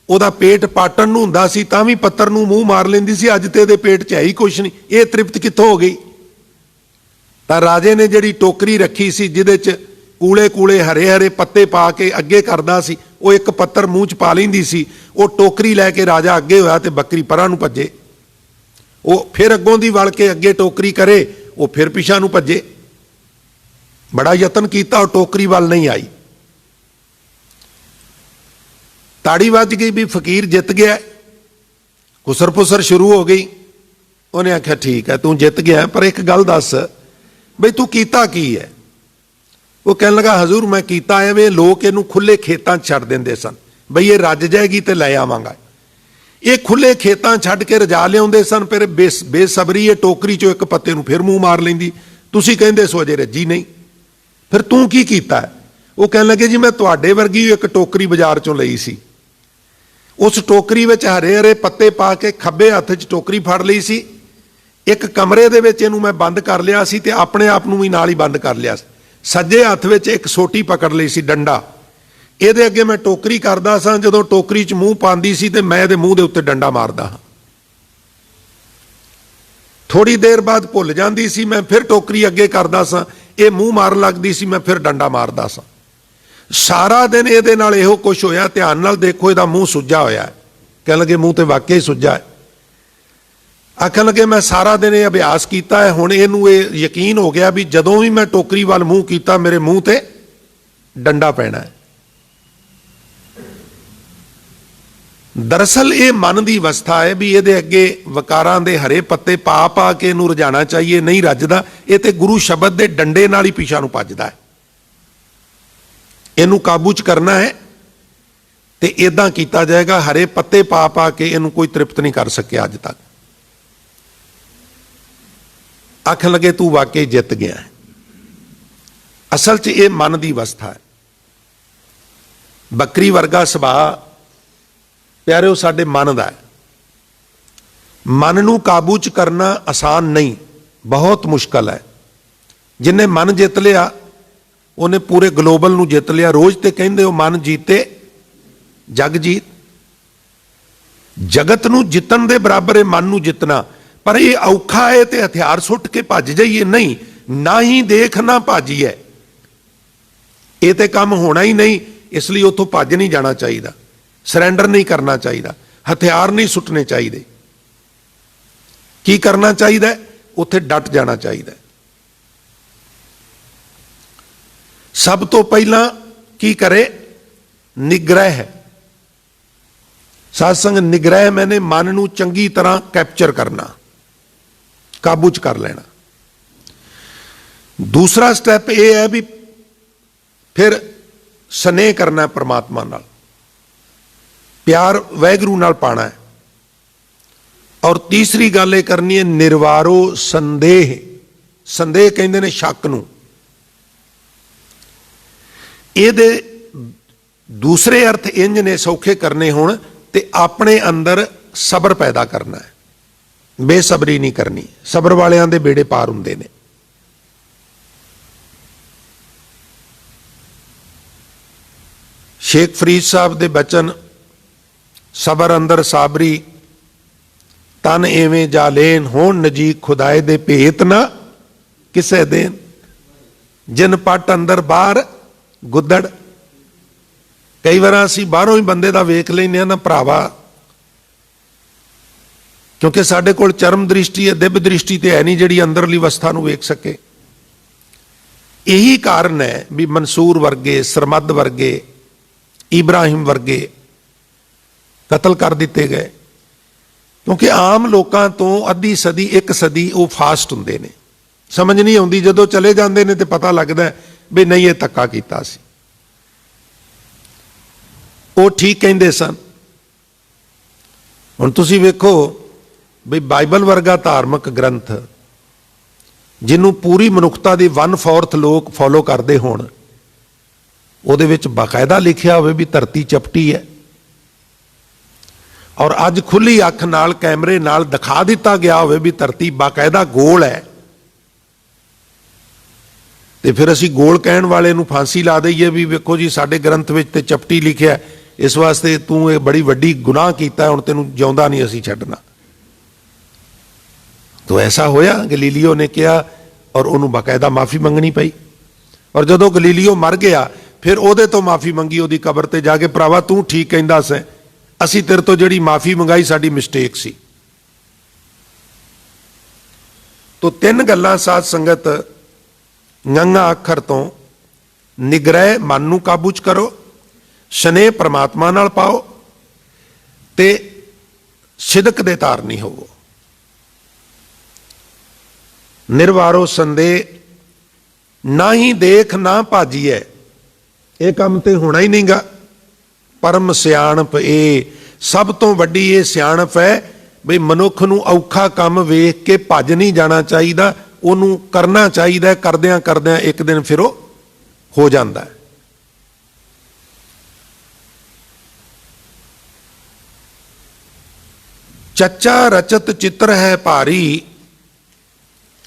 ਉਹਦਾ पेट पाटन ਨੂੰ ਹੁੰਦਾ ਸੀ ਤਾਂ ਵੀ ਪੱਤਰ ਨੂੰ ਮੂੰਹ ਮਾਰ ਲੈਂਦੀ ਸੀ, ਅੱਜ ਤੇ ਇਹਦੇ पेट 'ਚ ਹੈ ਹੀ ਕੁਛ ਨਹੀਂ, ਇਹ ਤ੍ਰਿਪਤ ਕਿੱਥੋਂ ਹੋ ਗਈ। ਤਾਂ ਰਾਜੇ ਨੇ ਜਿਹੜੀ ਟੋਕਰੀ ਰੱਖੀ ਸੀ ਜਿਹਦੇ 'ਚ ਕੂਲੇ ਕੂਲੇ ਹਰੇ ਹਰੇ ਪੱਤੇ ਪਾ ਕੇ ਅੱਗੇ ਕਰਦਾ ਸੀ, ਉਹ ਇੱਕ ਪੱਤਰ ਮੂੰਹ 'ਚ ਪਾ ਲੈਂਦੀ ਸੀ। ਉਹ ਟੋਕਰੀ ਲੈ ਕੇ ਰਾਜਾ ਅੱਗੇ ਹੋਇਆ ਤੇ ਬੱਕਰੀ ਪਰਾਂ ਨੂੰ ਭੱਜੇ। ਉਹ ਫਿਰ ਅੱਗੋਂ ਦੀ ਵਲ ਕੇ ਅੱਗੇ ਟੋਕਰੀ ਕਰੇ, ਉਹ ਫਿਰ ਪਿਛਾਂ ਨੂੰ ਭੱਜੇ। ਬੜਾ ਯਤਨ ਕੀਤਾ, ਉਹ ਟੋਕਰੀ ਵੱਲ ਨਹੀਂ ਆਈ। ताड़ी बज गई भी फकीर जित गया। खुसर पुसर शुरू हो गई। उन्हें आख्या ठीक है तू जित गया, पर एक गल दस बई तू कीता की है। वो कहने लगा हजूर मैं कीता है वे लोग इनू खुले खेतों छड्ड देंदे सन, बई ये रज जाएगी तो लै आवांगा। ये खुले खेतों छड्ड के रजा लियाउंदे सन, फिर बेसबरी ये टोकरी चो एक पत्ते नू फिर मूँह मार लैंदी। तुसीं कहंदे सो अजे रजी नहीं, फिर तू की कीता है। वो कहने लगे जी मैं तुहाडे वर्गी एक टोकरी बाजार चों लई सी, उस टोकरी में हरे हरे पत्ते पा के खब्बे हत्थ च टोकरी फड़ ली सी, एक कमरे दे विच इहनूं मैं बंद कर लिया सी ते अपने आप नूं भी नाल ही बंद कर लिया। सज्जे हत्थ विच एक सोटी पकड़ लई सी, डंडा। इहदे अगे मैं टोकरी करदा सां, जदों टोकरी च मूँह पांदी सी ते मैं इहदे मूँह दे उत्ते डंडा मारदा हां। थोड़ी देर बाद भुल जांदी सी, मैं फिर टोकरी अगे करदा सां, इह मूँह मारन लगदी सी, मैं फिर डंडा मारदा सां। सारा दिन ये नाल इहो कुछ होया। ध्यान नाल देखो, इहदा मूँह सुज्जा होया है। कहण लगे मूँह तो वाकई सुज्जा है। आखन लगे मैं सारा दिन ये अभ्यास किया है, हुण इहनूं ये यकीन हो गया भी जदों भी मैं टोकरी वाल मूँह किया मेरे मूँह ते डंडा पैना है। दरअसल ये मन की अवस्था है भी ये अगे वकारां दे हरे पत्ते पा पा के इहनूं रजाना चाहिए, नहीं रजदा। ये तो गुरु शब्द के डंडे नाल ही पिछा नूं भजदा है। इहनूं काबू च करना है तो इदां कीता जाएगा। हरे पत्ते पा पा के इहनूं कोई तृप्त नहीं कर सकिया अज तक। आखन लगे तू वाकई जित गया है। असल च ये मन की अवस्था है। बकरी वर्गा सुभाअ प्यारे साडे मन का है। मन नूं काबू च करना आसान नहीं, बहुत मुश्किल है। जिन्हें मन जित लिया उन्हें पूरे ग्लोबल नूं जित लिया। रोज तो कहंदे हो मन जीते जग जीत। जगत नूं जितन दे बराबर है मन नूं जितना। पर यह औखा है तो हथियार सुट के भज जाइए, नहीं। ना ही देख ना भाजीए, ये तो काम होना ही नहीं। इसलिए उतों भज नहीं जाना चाहिए, सरैंडर नहीं करना चाहिए, हथियार नहीं सुटने चाहिए। की करना चाहिए? उत्थे डट जाना चाहिए। सब तो पहला की करे? निग्रह। सत्संग निग्रह मैंने मन नूं चंगी तरह कैप्चर करना, काबू च कर लेना। दूसरा स्टैप यह है भी फिर स्नेह करना परमात्मा नाल, प्यार वैगुरू नाल पाना है। और तीसरी गल ये करनी है निर्वारो संदेह। संदेह कहते हैं शक नूं। ਇਹਦੇ दूसरे अर्थ इंज ने सौखे करने होण ते अपने अंदर सबर पैदा करना है, बेसबरी नहीं करनी। सबर वालियां दे बेड़े पार हुंदे ने। शेख फरीद साहब दे बचन, सबर अंदर साबरी तन एवें जा लेन, होण नजीक खुदाए दे भेत ना किसे देन, जिन पट अंदर बाहर गुदड़। कई बार असीं बाहरों ही बंदे दा वेख लैंदे ना भरावा, क्योंकि साडे कोल चरम दृष्टि है, दिव्य दृष्टि तो है नहीं जिहड़ी अंदरली अवस्था नूं वेख सके। यही कारण है भी मंसूर वर्गे, सरमद वर्गे, इब्राहिम वर्गे कतल कर दिते गए, क्योंकि आम लोगों तो अद्धी सदी एक सदी वो फास्ट हुंदे ने। समझ नहीं आउंदी, जदों चले जांदे ने ते पता लगदा है भी नहीं ये धक्का कीता सी। वो ठीक कहंदे सन। हुण तुसीं वेखो भी बाइबल वर्गा धार्मिक ग्रंथ जिन्हों पूरी मनुखता की 1/4 लोग फॉलो करते होण, ਉਹਦੇ ਵਿੱਚ बाकायदा लिखिया होवे भी धरती चपटी है, और अज खुली अख नाल कैमरे नाल दिखा दिता गया होवे भी धरती बाकायदा गोल है, तो फिर असी गोल कहण वाले नूं फांसी ला दईए भी वेखो जी साडे ग्रंथ विच ते चपटी लिखिया, इस वास्ते तू ये बड़ी वड्डी गुनाह कीता, हुण तैनूं जिउंदा नहीं असी छड्डना। तो ऐसा होया, गलीलियो ने कहा और उन्होंने बाकायदा माफ़ी मंगनी पई। और जदों गलीलियो मर गया फिर ਉਹਦੇ तो माफ़ी मंगी, ਉਹਦੀ कबर ते जाके, भरावा तू ठीक कहंदा सैं, असी तेरे तो जिहड़ी माफ़ी मंगाई साडी मिसटेक सी। तो 3 गल्लां साध संगत गंगा अखर तो निग्रह मन नूं काबू च करो, स्नेह परमात्मा नाल पाओ ते सिदक दे धारनी होवो। निर्वारो संदेह, ना ही देख ना भाजीए, ये काम तो होना ही नहीं गा। परम सियाणप ये सब तो वड्डी ये सियाणप है भी मनुख नूं औखा काम वेख के भज नहीं जाना चाहिए, उन्होंने करना चाहिए। करदियां करदियां एक दिन फिर हो जाता है। चच्चा रचत चित्र है भारी,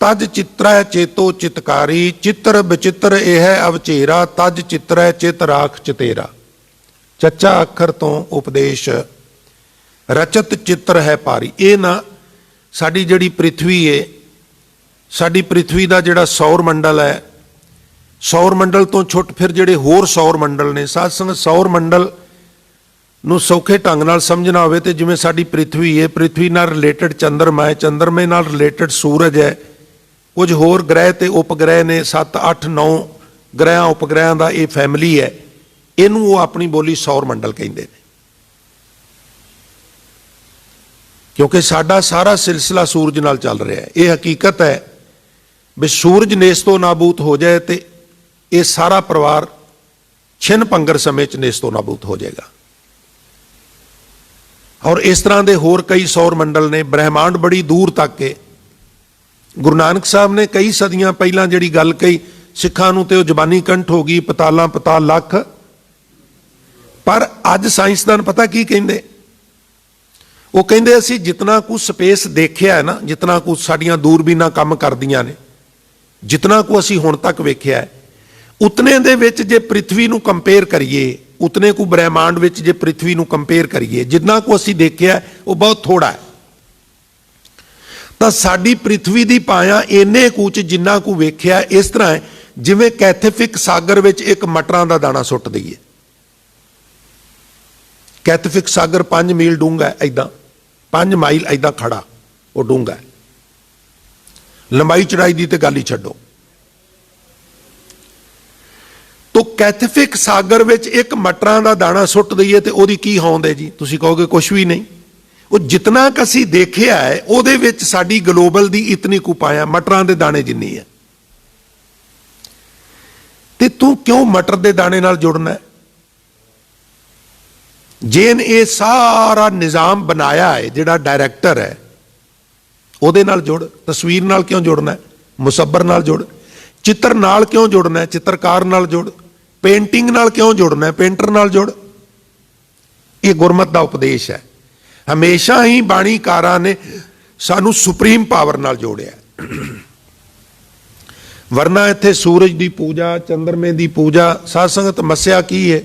तज चित्र है चेतो चितकारी, चित्र विचित्र यह अवचेरा, तज चित्र है चित राख चितेरा। चच्चा अखर तो उपदेश, रचत चित्र है भारी। ये ना साडी जिहड़ी पृथ्वी है, साडी पृथ्वी का जिहड़ा सौर मंडल है, सौर मंडल तो छुट फिर जिहड़े होर सौर मंडल ने, साध संगत सौर मंडल ਨੂੰ ਸੌਖੇ ਢੰਗ ਨਾਲ ਸਮਝਣਾ ਹੋਵੇ ਤੇ ਜਿਵੇਂ ਸਾਡੀ ਪ੍ਰਿਥਵੀ ਹੈ, ਪ੍ਰਿਥਵੀ ਨਾਲ ਰਿਲੇਟਡ ਚੰਦਰਮਾ ਹੈ, ਚੰਦਰਮੇ ਨਾਲ ਰਿਲੇਟਡ ਸੂਰਜ ਹੈ, ਕੁਝ ਹੋਰ ਗ੍ਰਹਿ ਤੇ ਉਪਗ੍ਰਹਿ ਨੇ, 7 8 9 ਗ੍ਰਹਿਆਂ ਉਪਗ੍ਰਹਿਆਂ ਦਾ ਇਹ ਫੈਮਿਲੀ ਹੈ। ਇਹਨੂੰ ਉਹ ਆਪਣੀ ਬੋਲੀ ਸੌਰ ਮੰਡਲ ਕਹਿੰਦੇ ਨੇ, ਕਿਉਂਕਿ ਸਾਡਾ ਸਾਰਾ ਸਿਲਸਿਲਾ ਸੂਰਜ ਨਾਲ ਚੱਲ ਰਿਹਾ ਹੈ। ਇਹ ਹਕੀਕਤ ਹੈ ਵੀ ਸੂਰਜ ਨੇਸਤੋ ਨਾਬੂਦ ਹੋ ਜਾਏ ਤੇ ਇਹ ਸਾਰਾ ਪਰਿਵਾਰ ਛਿਨ ਭੰਗਰ ਸਮੇਂ 'ਚ ਨੇਸਤੋ ਨਾਬੂਦ ਹੋ ਜਾਏਗਾ। ਔਰ ਇਸ ਤਰ੍ਹਾਂ ਦੇ ਹੋਰ ਕਈ ਸੌਰ ਮੰਡਲ ਨੇ, ਬ੍ਰਹਿਮੰਡ ਬੜੀ ਦੂਰ ਤੱਕ ਹੈ। ਗੁਰੂ ਨਾਨਕ ਸਾਹਿਬ ਨੇ ਕਈ ਸਦੀਆਂ ਪਹਿਲਾਂ ਜਿਹੜੀ ਗੱਲ ਕਹੀ, ਸਿੱਖਾਂ ਨੂੰ ਤੇ ਉਹ ਜ਼ਬਾਨੀ ਕੰਠ ਹੋ ਗਈ, ਪਤਾਲਾਂ ਪਤਾਲ ਲੱਖ। ਪਰ ਅੱਜ ਸਾਇੰਸਦਾਨ ਪਤਾ ਕੀ ਕਹਿੰਦੇ? ਉਹ ਕਹਿੰਦੇ ਅਸੀਂ ਜਿਤਨਾ ਕੁ ਸਪੇਸ ਦੇਖਿਆ ਹੈ ਨਾ, ਜਿਤਨਾ ਕੁ ਸਾਡੀਆਂ ਦੂਰਬੀਨਾਂ ਕੰਮ ਕਰਦੀਆਂ ਨੇ, ਜਿਤਨਾ ਕੁ ਅਸੀਂ ਹੁਣ ਤੱਕ ਵੇਖਿਆ ਹੈ, ਉਤਨੇ ਦੇ ਵਿੱਚ ਜੇ ਪ੍ਰਿਥਵੀ ਨੂੰ ਕੰਪੇਅਰ ਕਰੀਏ, ਉਤਨੇ ਕੁ ਬ੍ਰਹਿਮੰਡ ਵਿੱਚ ਜੇ ਪ੍ਰਿਥਵੀ ਨੂੰ ਕੰਪੇਅਰ ਕਰੀਏ, ਜਿੰਨਾ ਕੁ ਅਸੀਂ ਦੇਖਿਆ ਉਹ ਬਹੁਤ ਥੋੜਾ ਹੈ। ਤਾਂ ਸਾਡੀ ਪ੍ਰਿਥਵੀ ਦੀ ਪਾਇਆ ਇੰਨੇ ਕੁ ਚ ਜਿੰਨਾ ਕੁ ਵੇਖਿਆ ਇਸ ਤਰ੍ਹਾਂ ਹੈ ਜਿਵੇਂ ਕੈਥੇਫਿਕ ਸਾਗਰ ਵਿੱਚ ਇੱਕ ਮਟਰਾਂ ਦਾ ਦਾਣਾ ਸੁੱਟ ਦਈਏ। ਕੈਥੇਫਿਕ ਸਾਗਰ 5 ਮੀਲ ਡੂੰਘਾ ਹੈ, ਐਦਾਂ 5 ਮਾਈਲ ਐਦਾਂ ਖੜਾ ਉਹ ਡੂੰਘਾ ਹੈ। ਲੰਬਾਈ ਚੜਾਈ ਦੀ ਤੇ ਗੱਲ ਹੀ ਛੱਡੋ। ਤੋ ਕੈਥੇਫਿਕ ਸਾਗਰ ਵਿੱਚ ਇੱਕ ਮਟਰਾਂ ਦਾ ਦਾਣਾ ਸੁੱਟ ਦਈਏ ਤੇ ਉਹਦੀ ਕੀ ਹੋਂਦ ਹੈ ਜੀ? ਤੁਸੀਂ ਕਹੋਗੇ ਕੁਛ ਵੀ ਨਹੀਂ। ਉਹ ਜਿਤਨਾ ਕ ਅਸੀਂ ਦੇਖਿਆ ਹੈ ਉਹਦੇ ਵਿੱਚ ਸਾਡੀ ਗਲੋਬਲ ਦੀ ਇਤਨੀ ਕੁ ਪਾਇਆ ਮਟਰਾਂ ਦੇ ਦਾਣੇ ਜਿੰਨੀ ਹੈ। ਤੇ ਤੂੰ ਕਿਉਂ ਮਟਰ ਦੇ ਦਾਣੇ ਨਾਲ ਜੁੜਨਾ ਹੈ? ਜੇਨ ਇਹ ਸਾਰਾ ਨਿਜ਼ਾਮ ਬਣਾਇਆ ਹੈ, ਜਿਹੜਾ ਡਾਇਰੈਕਟਰ ਹੈ ਉਹਦੇ ਨਾਲ ਜੁੜ। ਤਸਵੀਰ ਨਾਲ ਕਿਉਂ ਜੁੜਨਾ ਹੈ? ਮੁਸੱਬਰ ਨਾਲ ਜੁੜ। ਚਿੱਤਰ ਨਾਲ ਕਿਉਂ ਜੁੜਨਾ ਹੈ? ਚਿੱਤਰਕਾਰ ਨਾਲ ਜੁੜ। ਪੇਂਟਿੰਗ ਨਾਲ ਕਿਉਂ ਜੁੜਨਾ ਹੈ? ਪੇਂਟਰ ਨਾਲ ਜੁੜ। ਇਹ ਗੁਰਮਤਿ ਦਾ ਉਪਦੇਸ਼ ਹੈ। ਹਮੇਸ਼ਾ ਹੀ ਬਾਣੀਕਾਰਾਂ ਨੇ ਸਾਨੂੰ ਸੁਪਰੀਮ ਪਾਵਰ ਨਾਲ ਜੋੜਿਆ। ਵਰਨਾ ਇੱਥੇ ਸੂਰਜ ਦੀ ਪੂਜਾ, ਚੰਦਰਮੇ ਦੀ ਪੂਜਾ, ਸਾਧ ਸੰਗਤ ਮੱਸਿਆ ਕੀ ਹੈ?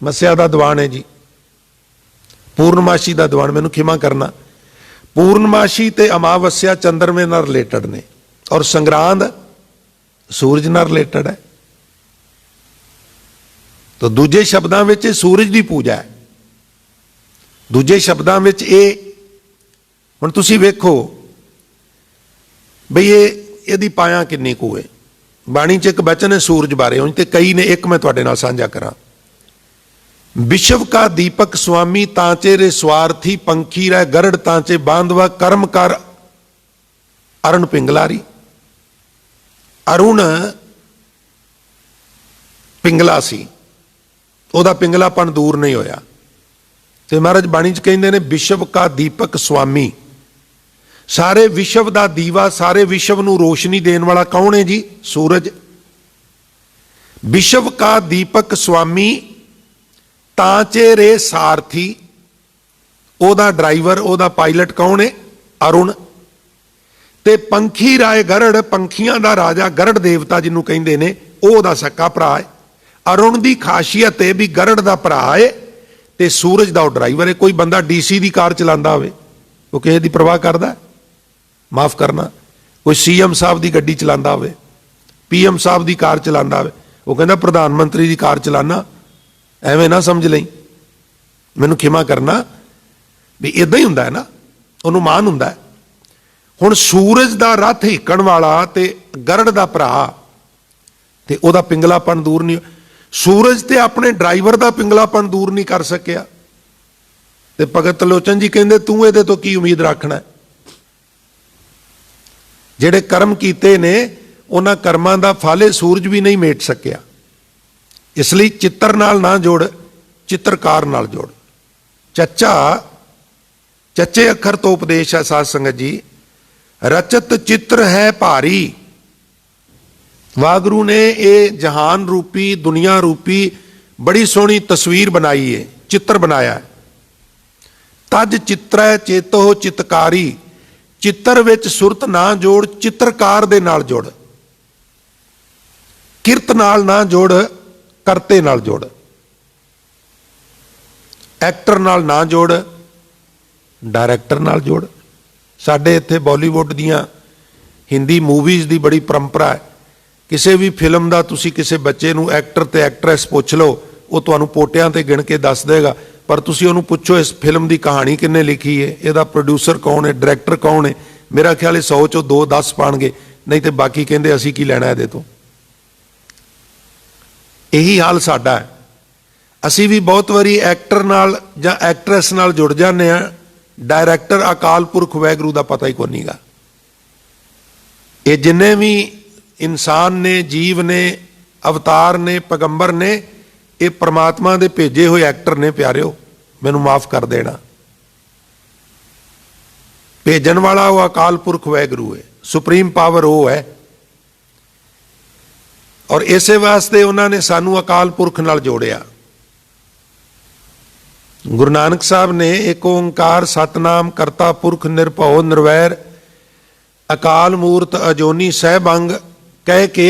ਮੱਸਿਆ ਦਾ ਦੀਵਾਨ ਹੈ ਜੀ, ਪੂਰਨਮਾਸ਼ੀ ਦਾ ਦੀਵਾਨ। ਮੈਨੂੰ ਖਿਮਾ ਕਰਨਾ, ਪੂਰਨਮਾਸ਼ੀ ਤੇ ਅਮਾਵਸਿਆ ਚੰਦਰਮੇ ਨਾਲ ਰਿਲੇਟਡ ਨੇ, ਔਰ ਸੰਗਰਾਂਦ ਸੂਰਜ ਨਾਲ ਰਿਲੇਟਡ ਹੈ। ਤਾਂ ਦੂਜੇ ਸ਼ਬਦਾਂ ਵਿੱਚ ਇਹ ਸੂਰਜ ਦੀ ਪੂਜਾ ਹੈ। ਦੂਜੇ ਸ਼ਬਦਾਂ ਵਿੱਚ ਇਹ, ਹੁਣ ਤੁਸੀਂ ਵੇਖੋ ਬਈ ਇਹਦੀ ਪਾਇਆ ਕਿੰਨੀ ਕੁ ਹੈ। ਬਾਣੀ 'ਚ ਇੱਕ ਬਚਨ ਹੈ ਸੂਰਜ ਬਾਰੇ, ਉਂਝ ਤੇ ਕਈ ਨੇ, ਇੱਕ ਮੈਂ ਤੁਹਾਡੇ ਨਾਲ ਸਾਂਝਾ ਕਰਾਂ। विश्व का दीपक स्वामी तांचे रे स्वार्थी पंखी रे गरड़ तांचे बांधवा कर्म कर अरुण पिंगलारी। अरुण पिंगला सी, ओदा पिंगलापन दूर नहीं होया। ते महाराज बाणी च कहंदे ने विश्व का दीपक स्वामी, सारे विश्व का दीवा, सारे विश्व नूं रोशनी देने वाला कौन है जी? सूरज। विश्व का दीपक स्वामी तांचे रे सारथी, ओदा ड्राइवर, ओदा पायलट कौन है? अरुण। ते पंखी राय गरड़, पंखियां दा राजा गरड़ देवता जिन्हों कहंदे ने, ओदा सक्का भरा है। अरुण दी खासियत है भी गरड़ दा भरा है ते सूरज दा ड्राइवर है। कोई बंदा डीसी दी कार चलांदा होवे, वो किसे दी परवाह करदा? माफ करना, कोई सीएम साहब दी गड्डी चलांदा होवे, पीएम साहब दी कार चलांदा होवे, वो कहंदा प्रधानमंत्री दी कार चलाना। ਐਵੇਂ ਨਾ ਸਮਝ ਲਈ, ਮੈਨੂੰ ਖਿਮਾ ਕਰਨਾ, ਵੀ ਇਦਾਂ ਹੀ ਹੁੰਦਾ ਹੈ ਨਾ, ਉਹਨੂੰ ਮਾਨ ਹੁੰਦਾ ਹੈ। ਹੁਣ ਸੂਰਜ ਦਾ ਰੱਥ ਹੀਕਣ ਵਾਲਾ ਤੇ ਗਰੜ ਦਾ ਭਰਾ, ਤੇ ਉਹਦਾ ਪਿੰਗਲਾਪਨ ਦੂਰ ਨਹੀਂ। ਸੂਰਜ ਤੇ ਆਪਣੇ ਡਰਾਈਵਰ ਦਾ ਪਿੰਗਲਾਪਨ ਦੂਰ ਨਹੀਂ ਕਰ ਸਕਿਆ। ਤੇ ਭਗਤ ਲੋਚਨ ਜੀ ਕਹਿੰਦੇ ਤੂੰ ਇਹਦੇ ਤੋਂ ਕੀ ਉਮੀਦ ਰੱਖਣਾ? ਜਿਹੜੇ ਕਰਮ ਕੀਤੇ ਨੇ ਉਹਨਾਂ ਕਰਮਾਂ ਦਾ ਫਲ ਸੂਰਜ ਵੀ ਨਹੀਂ ਮੇਟ ਸਕਿਆ। ਇਸ ਲਈ ਚਿੱਤਰ ਨਾਲ ਨਾ ਜੋੜ, ਚਿੱਤਰਕਾਰ ਨਾਲ ਜੋੜ। ਚੱਚੇ ਅੱਖਰ ਤੋਂ ਉਪਦੇਸ਼ ਹੈ ਸਾਧ ਸੰਗਤ ਜੀ। ਰਚਤ ਚਿੱਤਰ ਹੈ ਭਾਰੀ। ਵਾਹਿਗੁਰੂ ਨੇ ਇਹ ਜਹਾਨ ਰੂਪੀ, ਦੁਨੀਆ ਰੂਪੀ ਬੜੀ ਸੋਹਣੀ ਤਸਵੀਰ ਬਣਾਈ ਹੈ, ਚਿੱਤਰ ਬਣਾਇਆ। ਤਜ ਚਿੱਤਰੈ ਚੇਤੋ ਚਿਤਕਾਰੀ। ਚਿੱਤਰ ਵਿੱਚ ਸੁਰਤ ਨਾ ਜੋੜ, ਚਿੱਤਰਕਾਰ ਦੇ ਨਾਲ ਜੋੜ। ਕਿਰਤ ਨਾਲ ਨਾ ਜੋੜ, ਕਰਤੇ ਨਾਲ ਜੋੜ। ਐਕਟਰ ਨਾਲ ਨਾ ਜੋੜ, ਡਾਇਰੈਕਟਰ ਨਾਲ ਜੋੜ। ਸਾਡੇ ਇੱਥੇ ਬਾਲੀਵੁੱਡ ਦੀਆਂ, ਹਿੰਦੀ ਮੂਵੀਜ਼ ਦੀ ਬੜੀ ਪਰੰਪਰਾ ਹੈ। ਕਿਸੇ ਵੀ ਫਿਲਮ ਦਾ ਤੁਸੀਂ ਕਿਸੇ ਬੱਚੇ ਨੂੰ ਐਕਟਰ ਤੇ ਐਕਟਰੈਸ ਪੁੱਛ ਲਓ, ਉਹ ਤੁਹਾਨੂੰ ਪੋਟਿਆਂ ਤੇ ਗਿਣ ਕੇ ਦੱਸ ਦੇਗਾ पर तुसी उन्होंने पुछो इस फिल्म की कहानी किन्ने लिखी है, इसका प्रोड्यूसर कौन है, डायरैक्टर कौन है, मेरा ख्याल है 100 चों 2 10 पाणगे, नहीं तो बाकी कहते असी की लैना इहदे तो। यही हाल साडा है। असी भी बहुत बारी एक्टर नाल जां एक्ट्रैस नाल जुड़ जाने हैं, डायरैक्टर अकाल पुरख वाहिगुरू का पता ही कोई नहीं गा। ये जिन्ने भी इंसान ने, जीव ने, अवतार ने, पैगंबर ने, ये परमात्मा दे भेजे हुए एक्टर ने। प्यारिओ मैनू माफ कर देना, भेजन वाला वो अकाल पुरख वाहिगुरू है, सुप्रीम पावर वो है। और इसे वास्ते उन्होंने सानू अकाल पुरख नाल जोड़िया। गुरु नानक साहब ने एक ओंकार सतनाम करता पुरख निरभਉ निरवैर अकाल मूरत अजोनी सहबंग कह के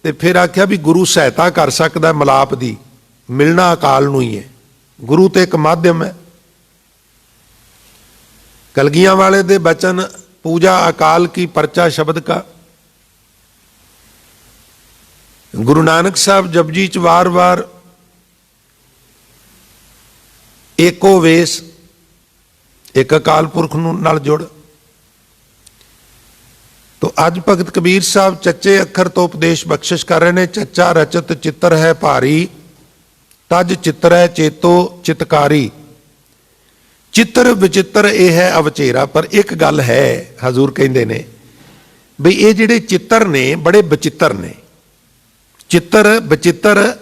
ते फिर आख्या भी गुरु सहायता कर सकता मिलाप दी, मिलना अकाल नूं ही है। गुरु तो एक माध्यम है। कलगियां वाले दे बचन पूजा अकाल की परचा शब्द का। गुरु नानक साहब जपजी च वार वार एको वेस, एक अकाल पुरख नाल जुड़। तो अज भगत कबीर साहब चच्चे अखर तो उपदेश बख्शिश कर रहे हैं। चच्चा रचत चित्र है भारी, तज चित्र है चेतो चितकारी। चित्र विचित्र यह है अवचेरा। पर एक गल है, हजूर कहते ने बई ये जिहड़े चित्र ने बड़े बचित्र ने। चित्र बचित्र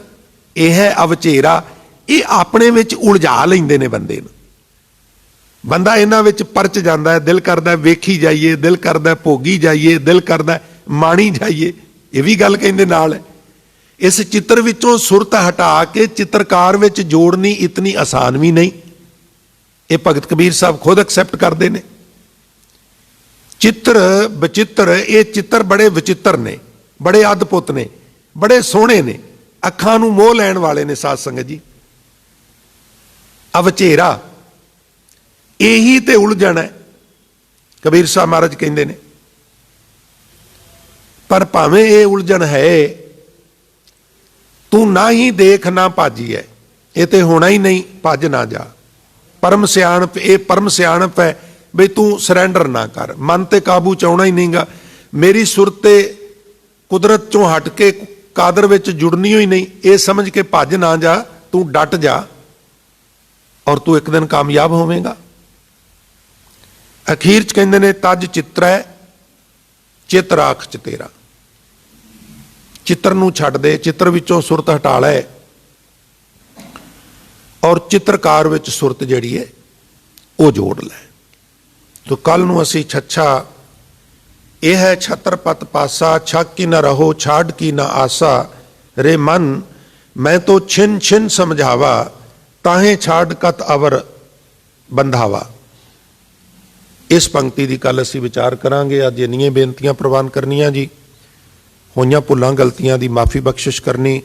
यह है अवचेरा, ये अपने विच उलझा लेंदे ने बंदे नूं। बंदा इन्हां विच परच जांदा है, दिल करदा वेखी जाइए, दिल करदा भोगी जाइए, दिल करदा माणी जाइए। ये भी गल कहंदे नाल है। इस चित्र विचों सुरत हटा के चित्रकार विच जोड़नी इतनी आसान भी नहीं। ये भगत कबीर साहब खुद एक्सैप्ट करते हैं। चित्र बचित्र, ये चित्र बड़े विचित्र ने, बड़े अद्भुत ने, बड़े सोहणे ने, अखां नूं मोह लैण वाले ने। साध संगत जी, अवचेरा यही ते उलझन है, कबीर साहब महाराज कहते हैं। पर भावें ये उलझन है, तू ना ही देख ना भाजी है, ये तो होना ही नहीं, भज ना जा। परम सियाणप, ये परम सियाणप है बई तू सरेंडर ना कर, मन ते काबू चाहना ही नहींगा। मेरी सुरत ते कुदरत चों हट के कादर विच जुड़नी ही नहीं, ये समझ के भज ना जा, तू डट जा और तू एक दिन कामयाब होवेगा। अखीर च कहंदे ने तज चित्र है चित राख च तेरा। चित्र नूं छड्ड दे, चित्र विचों सुरत हटा लै और चित्रकार विच सुरत जिहड़ी है वो जोड़ लै। तो कल नूं असीं छच्छा यह है छत्रपत पासा, छक की न रहो छाड़ की न आसा, रे मन मैं तो छिन छिन समझावा, ताहे छाड़ कत अवर बंधावा। इस पंक्ति की कल असीं विचार करांगे। अज इन्नियां बेनतियां प्रवान करनियां जी, होइयां भुलां गलतियां की माफ़ी बख्शिश करनी।